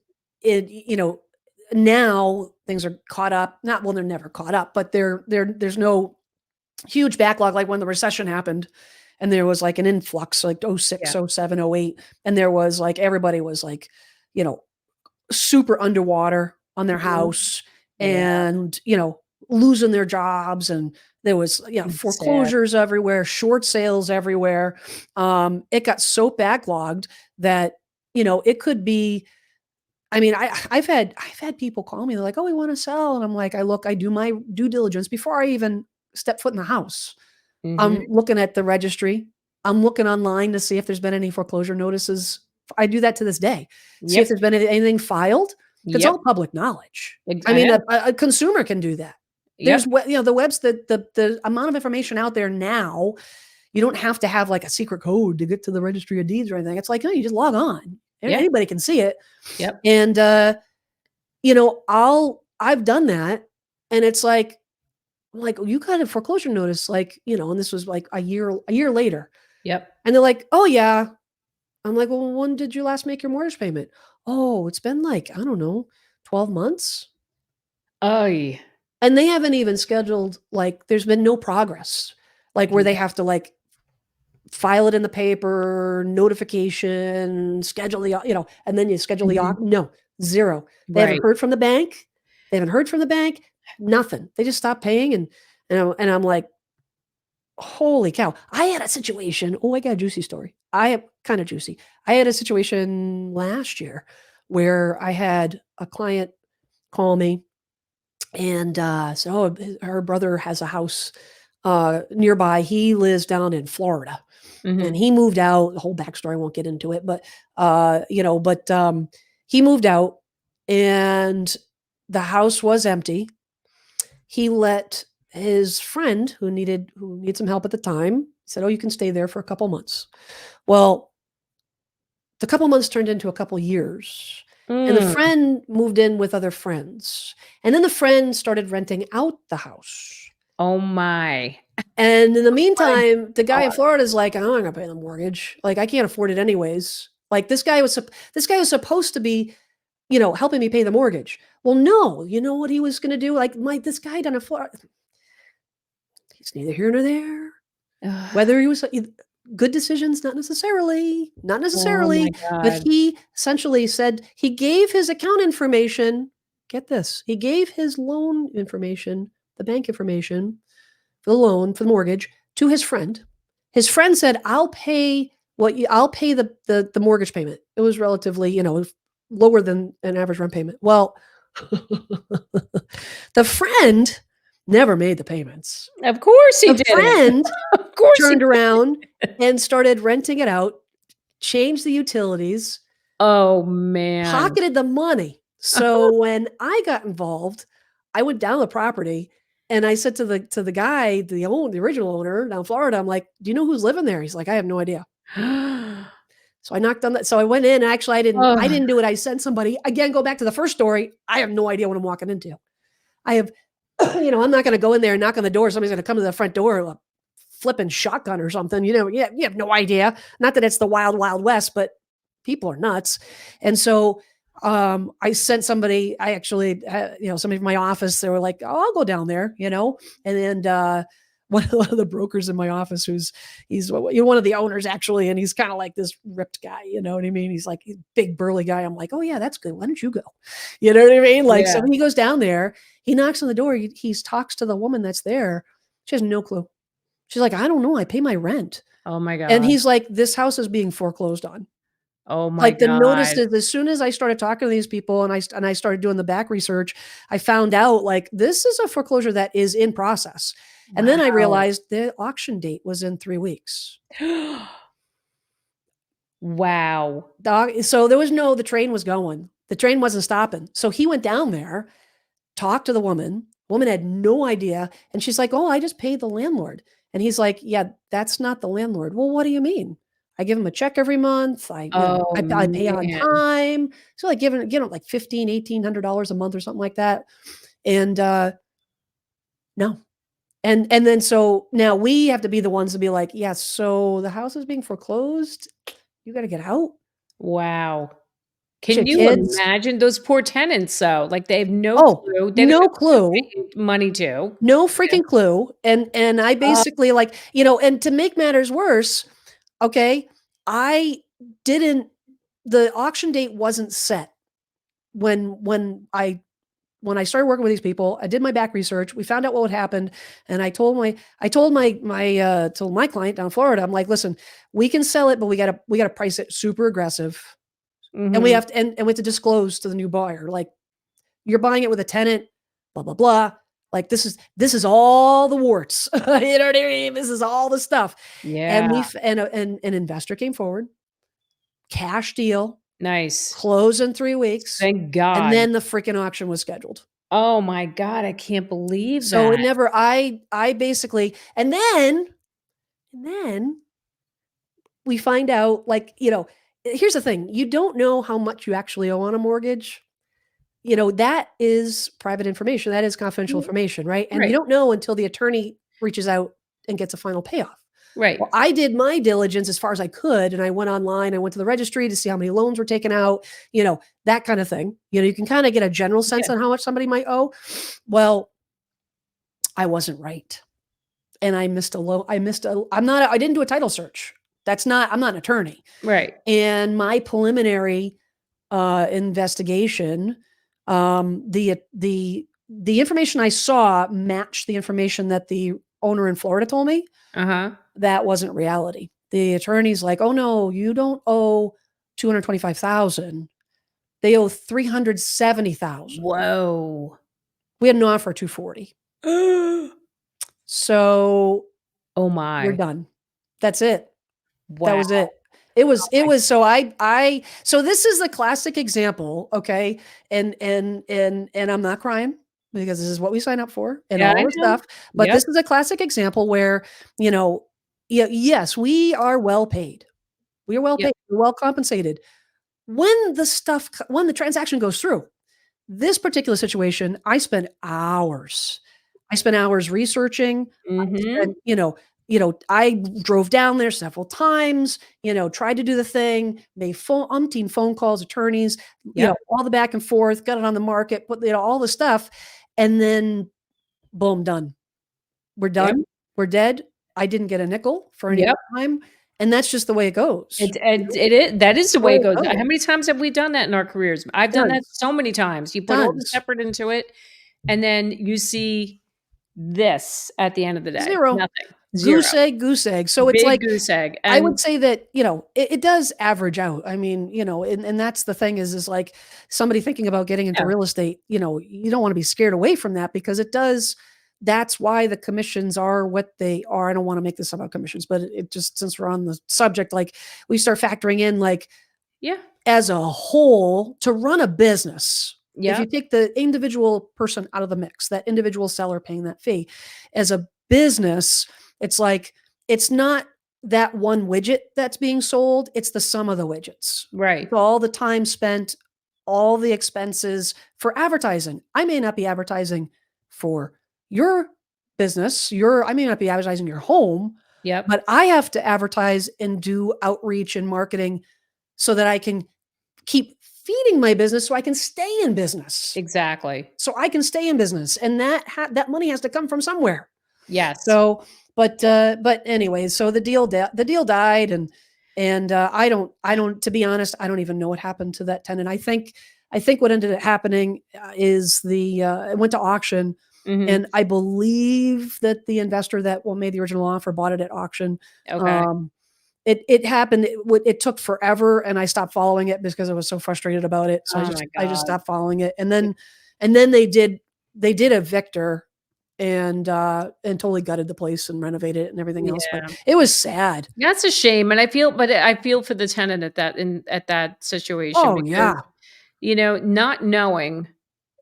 Speaker 1: now things are caught up. Not well, they're never caught up, but there's no huge backlog like when the recession happened, and there was, like, an influx, like, '06,
Speaker 2: Yeah.
Speaker 1: '07, '08, and there was, like, everybody was, like, you know, super underwater on their
Speaker 2: Mhm.
Speaker 1: house,
Speaker 2: Yeah,
Speaker 1: and, losing their jobs, and there was,
Speaker 2: it's sad.
Speaker 1: foreclosures everywhere, short sales everywhere. It got so backlogged that, it could be, I mean, I've had people call me, they're like, "Oh, we wanna sell," and I'm like, I do my due diligence before I even step foot in the house.
Speaker 2: Mhm.
Speaker 1: I'm looking at the registry. I'm looking online to see if there's been any foreclosure notices. I do that to this day. See if
Speaker 2: Yep,
Speaker 1: there's been anything filed. It's
Speaker 2: yep.
Speaker 1: all public knowledge. I
Speaker 2: I
Speaker 1: mean,
Speaker 2: know.
Speaker 1: a consumer can do that.
Speaker 2: Yep,
Speaker 1: The webs the amount of information out there now, you don't have to have, like, a secret code to get to the registry of deeds or anything. It's like, no, you just log on.
Speaker 2: yeah,
Speaker 1: Anybody can see it.
Speaker 2: yep.
Speaker 1: And, I've done that, and it's like, I'm like, "You got a foreclosure notice," like, and this was like a year later.
Speaker 2: Yep.
Speaker 1: And they're like, "Oh, yeah." I'm like, "Well, when did you last make your mortgage payment?" "Oh, it's been like, I don't know, 12 months."
Speaker 2: Oy.
Speaker 1: And they haven't even scheduled, like, there's been no progress, like, where they
Speaker 2: Yeah.
Speaker 1: have to, like, file it in the paper, notification, schedule and then you schedule the
Speaker 2: Mhm.
Speaker 1: no, 0. They haven't
Speaker 2: Right.
Speaker 1: heard from the bank. They haven't heard from the bank, nothing. They just stopped paying, and I'm like, holy cow. I had a situation, I got a juicy story. I have kinda juicy. I had a situation last year where I had a client call me and, said, "Oh, her brother has a house, nearby." He lives down in Florida, and
Speaker 2: Mhm.
Speaker 1: he moved out. The whole backstory, I won't get into it, he moved out, and the house was empty. He let his friend who needed some help at the time, said, "Oh, you can stay there for a couple months." Well, the couple months turned into a couple years, and the
Speaker 2: Mm.
Speaker 1: friend moved in with other friends, and then the friend started renting out the house.
Speaker 2: Oh my.
Speaker 1: And in the
Speaker 2: My
Speaker 1: meantime, the guy in
Speaker 2: god.
Speaker 1: Florida is like, "I'm not gonna pay the mortgage. Like, I can't afford it anyways." Like, this guy was supposed to be, helping me pay the mortgage. Well, no, you know what he was gonna do? Like, this guy down in Florida, he's neither here nor there. Whether he was good decisions, not necessarily,
Speaker 2: Oh my
Speaker 1: but
Speaker 2: god.
Speaker 1: he essentially said he gave his account information. Get this, he gave his loan information, the bank information for the loan for the mortgage to his friend. His friend said, I'll pay the mortgage payment." It was relatively, lower than an average rent payment. Well, the friend never made the payments.
Speaker 2: Of course he
Speaker 1: The
Speaker 2: didn't.
Speaker 1: friend
Speaker 2: Of course he
Speaker 1: turned around
Speaker 2: didn't.
Speaker 1: and started renting it out, changed the utilities,
Speaker 2: Oh, man.
Speaker 1: pocketed the money. So when I got involved, I went down the property and I said to the guy, the original owner down in Florida, I'm like, "Do you know who's living there?" He's like, "I have no idea." So I knocked on that. So I went in. Actually, I
Speaker 2: Oh,
Speaker 1: didn't do it. I sent somebody. Again, go back to the first story. I have no idea what I'm walking into. I have, I'm not going to go in there and knock on the door. Somebody's going to come to the front door with a flipping shotgun or something. You have no idea. Not that it's the wild, wild west, but people are nuts. And so I sent somebody. I actually, somebody from my office. They were like, "Oh, I'll go down there," and then. One of the brokers in my office, he's one of the owners actually, and he's kind of like this ripped guy, you know what I mean? He's like a big burly guy. I'm like, "Oh yeah, that's good. Why don't you go?" You know what I mean? Like, so
Speaker 2: yeah.
Speaker 1: when he goes down there, he knocks on the door. He talks to the woman that's there. She has no clue. She's like, "I don't know. I pay my rent."
Speaker 2: Oh my
Speaker 1: And
Speaker 2: god.
Speaker 1: he's like, "This house is being foreclosed on."
Speaker 2: Oh my
Speaker 1: Like, the notice
Speaker 2: god.
Speaker 1: is as soon as I started talking to these people and I started doing the back research, I found out, like, this is a foreclosure that is in process. And then I
Speaker 2: Wow.
Speaker 1: realized the auction date was in 3 weeks.
Speaker 2: Wow.
Speaker 1: So there was the train was going. The train wasn't stopping. So he went down there, talked to the woman. Woman had no idea, and she's like, "Oh, I just paid the landlord." And he's like, "Yeah, that's not the landlord." "Well, what do you mean?" "I give him a check every month.
Speaker 2: Oh,
Speaker 1: I pay on
Speaker 2: man.
Speaker 1: time." So, like, giving like 1,800 $1,800 a month or something like that. And no. And then so now we have to be the ones to be like, "Yeah, so the house is being foreclosed. You gotta get out.
Speaker 2: Wow.
Speaker 1: Get
Speaker 2: Can
Speaker 1: your
Speaker 2: you
Speaker 1: kids."
Speaker 2: imagine those poor tenants, though? Like, they have no
Speaker 1: Oh,
Speaker 2: clue. They don't
Speaker 1: no
Speaker 2: know who they're
Speaker 1: clue.
Speaker 2: paying money to.
Speaker 1: No
Speaker 2: Yeah.
Speaker 1: freaking clue. And I
Speaker 2: Oh,
Speaker 1: basically, like, and to make matters worse, okay, I didn't the auction date wasn't set when I started working with these people. I did my back research. We found out what happened, and told my client down in Florida, I'm like, "Listen, we can sell it, but we gotta price it super aggressive, and we
Speaker 2: mhm.
Speaker 1: have to and we have to disclose to the new buyer, like, you're buying it with a tenant, blah, blah, blah. Like, this is all the warts." You know what I mean? This is all the stuff. And
Speaker 2: Yeah.
Speaker 1: we and an investor came forward, cash deal,
Speaker 2: Nice.
Speaker 1: close in 3 weeks,
Speaker 2: Thank
Speaker 1: and
Speaker 2: God.
Speaker 1: then the freaking auction was scheduled.
Speaker 2: Oh my god, I can't believe
Speaker 1: So it
Speaker 2: that.
Speaker 1: never I basically and then we find out, like, here's the thing, you don't know how much you actually owe on a mortgage. That is private information. That is confidential
Speaker 2: Mm,
Speaker 1: information, right? And you
Speaker 2: right,
Speaker 1: don't know until the attorney reaches out and gets a final payoff.
Speaker 2: right.
Speaker 1: Well, I did my diligence as far as I could, and I went online. I went to the registry to see how many loans were taken out, that kind of thing. You can kind of get a general sense
Speaker 2: Yeah,
Speaker 1: on how much somebody might owe. Well, I wasn't right, and I missed a loan. I didn't do a title search. I'm not an attorney.
Speaker 2: right.
Speaker 1: And my preliminary investigation, the information I saw matched the information that the owner in Florida told me.
Speaker 2: Uh-huh.
Speaker 1: That wasn't reality. The attorney's like, "Oh no, you don't owe 225,000. They owe 370,000.
Speaker 2: Whoa.
Speaker 1: We had an offer of 240. So
Speaker 2: Oh
Speaker 1: we're
Speaker 2: my.
Speaker 1: done. That's it. That
Speaker 2: Wow.
Speaker 1: was it. It was so I so this is the classic example, okay? And I'm not crying because this is what we sign up for and
Speaker 2: Yeah, I
Speaker 1: all the
Speaker 2: know.
Speaker 1: stuff, but
Speaker 2: Yep.
Speaker 1: this is a classic example where, you know, yes, we are well paid. We are well
Speaker 2: Yep.
Speaker 1: paid, we're well compensated. When the transaction goes through, this particular situation, I spent hours researching. I
Speaker 2: Mhm.
Speaker 1: spent, I drove down there several times, tried to do the thing, made umpteen phone calls, attorneys,
Speaker 2: Yep.
Speaker 1: all the back and forth, got it on the market, put, all the stuff, and then boom, done. We're
Speaker 2: Yep.
Speaker 1: done. We're dead. I didn't get a nickel for any
Speaker 2: Yep.
Speaker 1: time, and that's just the way it goes.
Speaker 2: It is that is the
Speaker 1: The way
Speaker 2: way it
Speaker 1: it
Speaker 2: goes.
Speaker 1: goes.
Speaker 2: How many times have we done that in our careers? I've done that
Speaker 1: Tons,
Speaker 2: so many times. You put all this
Speaker 1: tons.
Speaker 2: effort into it, and then you see this at the end of the day.
Speaker 1: 0.
Speaker 2: Nothing. 0.
Speaker 1: Goose egg, goose egg. So it's
Speaker 2: Big
Speaker 1: like,
Speaker 2: goose egg,
Speaker 1: I would
Speaker 2: and
Speaker 1: say that, it does average out. I mean, and that's the thing is like somebody thinking about getting into
Speaker 2: yeah,
Speaker 1: real estate, you don't want to be scared away from that because that's why the commissions are what they are. I don't want to make this about commissions, but it just, since we're on the subject, like we start factoring in like
Speaker 2: yeah,
Speaker 1: as a whole to run a business. If you
Speaker 2: yep,
Speaker 1: take the individual person out of the mix, that individual seller paying that fee as a business, it's like, it's not that one widget that's being sold. It's the sum of the widgets.
Speaker 2: right.
Speaker 1: It's all the time spent, all the expenses for advertising. I may not be advertising for your business. I may not be advertising your home,
Speaker 2: Yep,
Speaker 1: but I have to advertise and do outreach and marketing so that I can keep feeding my business so I can stay in business.
Speaker 2: exactly.
Speaker 1: So I can stay in business, and that money has to come from somewhere.
Speaker 2: Yes.
Speaker 1: So, but anyways, so the deal died, and I don't, to be honest, I don't even know what happened to that tenant. I think what ended up happening is it went to auction,
Speaker 2: Mhm.
Speaker 1: and I believe that the investor that made the original offer bought it at auction.
Speaker 2: Okay.
Speaker 1: Um, it happened. It took forever, and I stopped following it because I was so frustrated about it. So I
Speaker 2: Oh
Speaker 1: just
Speaker 2: my
Speaker 1: I just
Speaker 2: god.
Speaker 1: stopped following it, and then they did evict her and totally gutted the place and renovated it and everything else. But
Speaker 2: Yeah.
Speaker 1: it was sad.
Speaker 2: That's a shame, and I feel for the tenant at that situation
Speaker 1: Oh
Speaker 2: because,
Speaker 1: yeah.
Speaker 2: not knowing,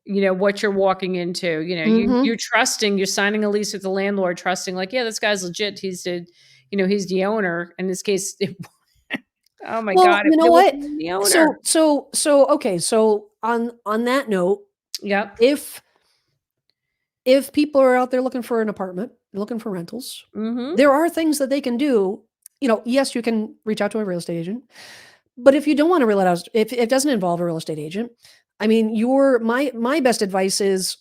Speaker 2: what you're walking into,
Speaker 1: Hmm.
Speaker 2: you're trusting, you're signing a lease with the landlord trusting like, "Yeah, this guy's legit. He's the owner." In this case, oh my
Speaker 1: Well,
Speaker 2: god,
Speaker 1: you know
Speaker 2: it
Speaker 1: what?
Speaker 2: wasn't the owner.
Speaker 1: So okay. So on that note,
Speaker 2: Yep.
Speaker 1: if if people are out there looking for an apartment, looking for rentals,
Speaker 2: Mhm.
Speaker 1: there are things that they can do. Yes, you can reach out to a real estate agent, but if you don't want to real it out, if it doesn't involve a real estate agent, I mean, my best advice is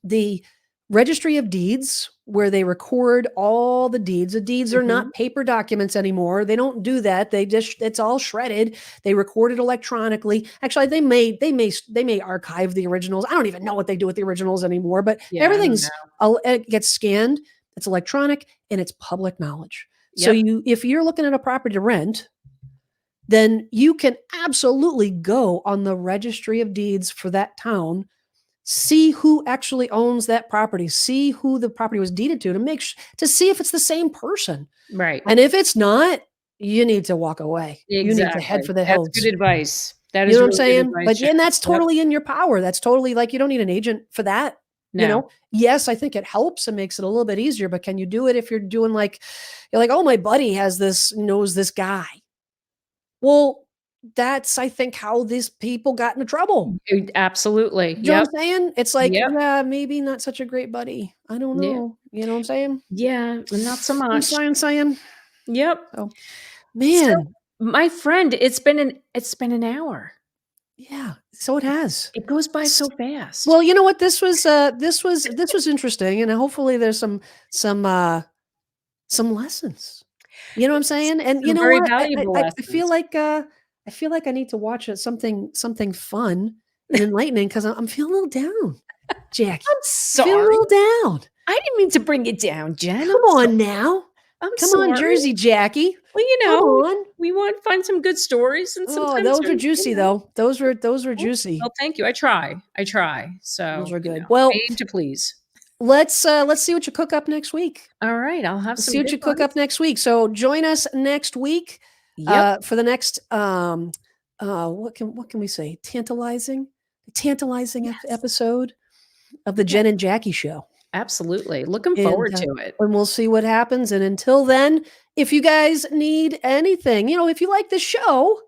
Speaker 1: the registry of deeds where they record all the deeds. The deeds are
Speaker 2: Mhm.
Speaker 1: not paper documents anymore. They don't do that. It's all shredded. They record it electronically. Actually, they may archive the originals. I don't even know what they do with the originals anymore, but
Speaker 2: Yeah, I don't
Speaker 1: everything's
Speaker 2: know.
Speaker 1: it gets scanned. It's electronic and it's public knowledge. So
Speaker 2: Yep.
Speaker 1: if you're looking at a property to rent, then you can absolutely go on the registry of deeds for that town, see who actually owns that property, see who the property was deeded to see if it's the same person.
Speaker 2: Right.
Speaker 1: And if it's not, you need to walk away. You need to head
Speaker 2: Exactly.
Speaker 1: for the
Speaker 2: That's good
Speaker 1: hills.
Speaker 2: advice. That
Speaker 1: You
Speaker 2: is
Speaker 1: know what I'm
Speaker 2: really good
Speaker 1: saying?
Speaker 2: advice,
Speaker 1: But
Speaker 2: Jen.
Speaker 1: and that's
Speaker 2: Yep.
Speaker 1: totally in your power. That's totally like you don't need an agent for that.
Speaker 2: No.
Speaker 1: Yes, I think it helps and makes it a little bit easier, but can you do it if you're doing like, you're like, oh, my buddy knows this guy. Well, that's, I think, how these people got into trouble.
Speaker 2: Absolutely.
Speaker 1: You know
Speaker 2: Yep.
Speaker 1: what I'm saying? It's like,
Speaker 2: Yep.
Speaker 1: yeah, maybe not such a great buddy. I don't
Speaker 2: Yeah.
Speaker 1: know. You know what I'm saying?
Speaker 2: Yeah, not so
Speaker 1: I'm
Speaker 2: much.
Speaker 1: saying.
Speaker 2: Yep.
Speaker 1: So,
Speaker 2: So,
Speaker 1: man,
Speaker 2: my friend, it's been an hour.
Speaker 1: yeah. So it has.
Speaker 2: It goes by
Speaker 1: S-
Speaker 2: so fast.
Speaker 1: Well, you know what? This was interesting, and hopefully there's some some lessons. You know what I'm saying? And you
Speaker 2: Some
Speaker 1: know
Speaker 2: very
Speaker 1: what? I I,
Speaker 2: valuable
Speaker 1: I I feel
Speaker 2: lessons.
Speaker 1: like I feel like I need to watch something fun and enlightening because I'm feeling a little down, Jackie.
Speaker 2: I'm
Speaker 1: I'm feeling a
Speaker 2: sorry.
Speaker 1: little down.
Speaker 2: I didn't mean to bring it down, Jen.
Speaker 1: Come on now.
Speaker 2: I'm
Speaker 1: Come on,
Speaker 2: sorry.
Speaker 1: Jersey Jackie.
Speaker 2: Well,
Speaker 1: Come on.
Speaker 2: we want to find some good stories, and
Speaker 1: Oh,
Speaker 2: sometimes
Speaker 1: those
Speaker 2: they're,
Speaker 1: were juicy though. Those were juicy.
Speaker 2: well, thank you. I try. I try.
Speaker 1: Those
Speaker 2: So,
Speaker 1: were good.
Speaker 2: I
Speaker 1: Well,
Speaker 2: aim to please.
Speaker 1: let's see what you cook up next week.
Speaker 2: All right, I'll have
Speaker 1: Let's
Speaker 2: some
Speaker 1: see what
Speaker 2: good
Speaker 1: you cook up
Speaker 2: ones.
Speaker 1: next week. So join us next week
Speaker 2: Yep.
Speaker 1: for the next what can we say? Tantalizing
Speaker 2: Yes.
Speaker 1: episode of the
Speaker 2: Yeah,
Speaker 1: Jen and Jackie show.
Speaker 2: absolutely. Looking
Speaker 1: And
Speaker 2: forward to it.
Speaker 1: we'll see what happens. And until then, if you guys need anything, if you like the show,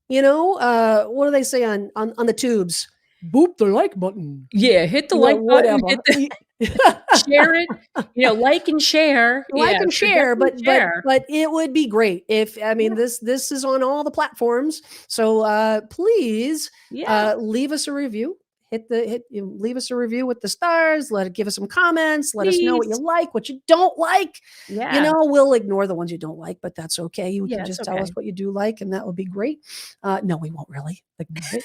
Speaker 1: what do they say on the tubes? Boop the like button.
Speaker 2: Yeah, hit the like button, hit
Speaker 1: Whatever.
Speaker 2: the share it, like and share.
Speaker 1: Like
Speaker 2: Yeah,
Speaker 1: and
Speaker 2: so
Speaker 1: share,
Speaker 2: definitely
Speaker 1: but
Speaker 2: share.
Speaker 1: it would be great if, I
Speaker 2: Yeah,
Speaker 1: mean, this is on all the platforms. So please
Speaker 2: yeah.
Speaker 1: leave us a review, leave us a review with the stars. Give us some comments. Let us know what you
Speaker 2: Please.
Speaker 1: like, what you don't like.
Speaker 2: Yeah.
Speaker 1: We'll ignore the ones you don't like, but that's okay. You
Speaker 2: Yeah,
Speaker 1: can
Speaker 2: it's
Speaker 1: just tell us
Speaker 2: okay.
Speaker 1: what you do like, and that would be great. No, we won't really ignore it.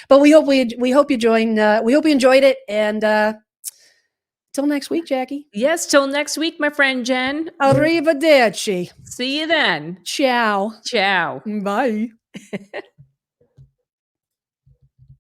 Speaker 1: But we hope you enjoyed it. And till next week, Jackie.
Speaker 2: Yes, till next week, my friend Jen.
Speaker 1: Arrivederci.
Speaker 2: See you then.
Speaker 1: Ciao.
Speaker 2: Ciao.
Speaker 1: Bye.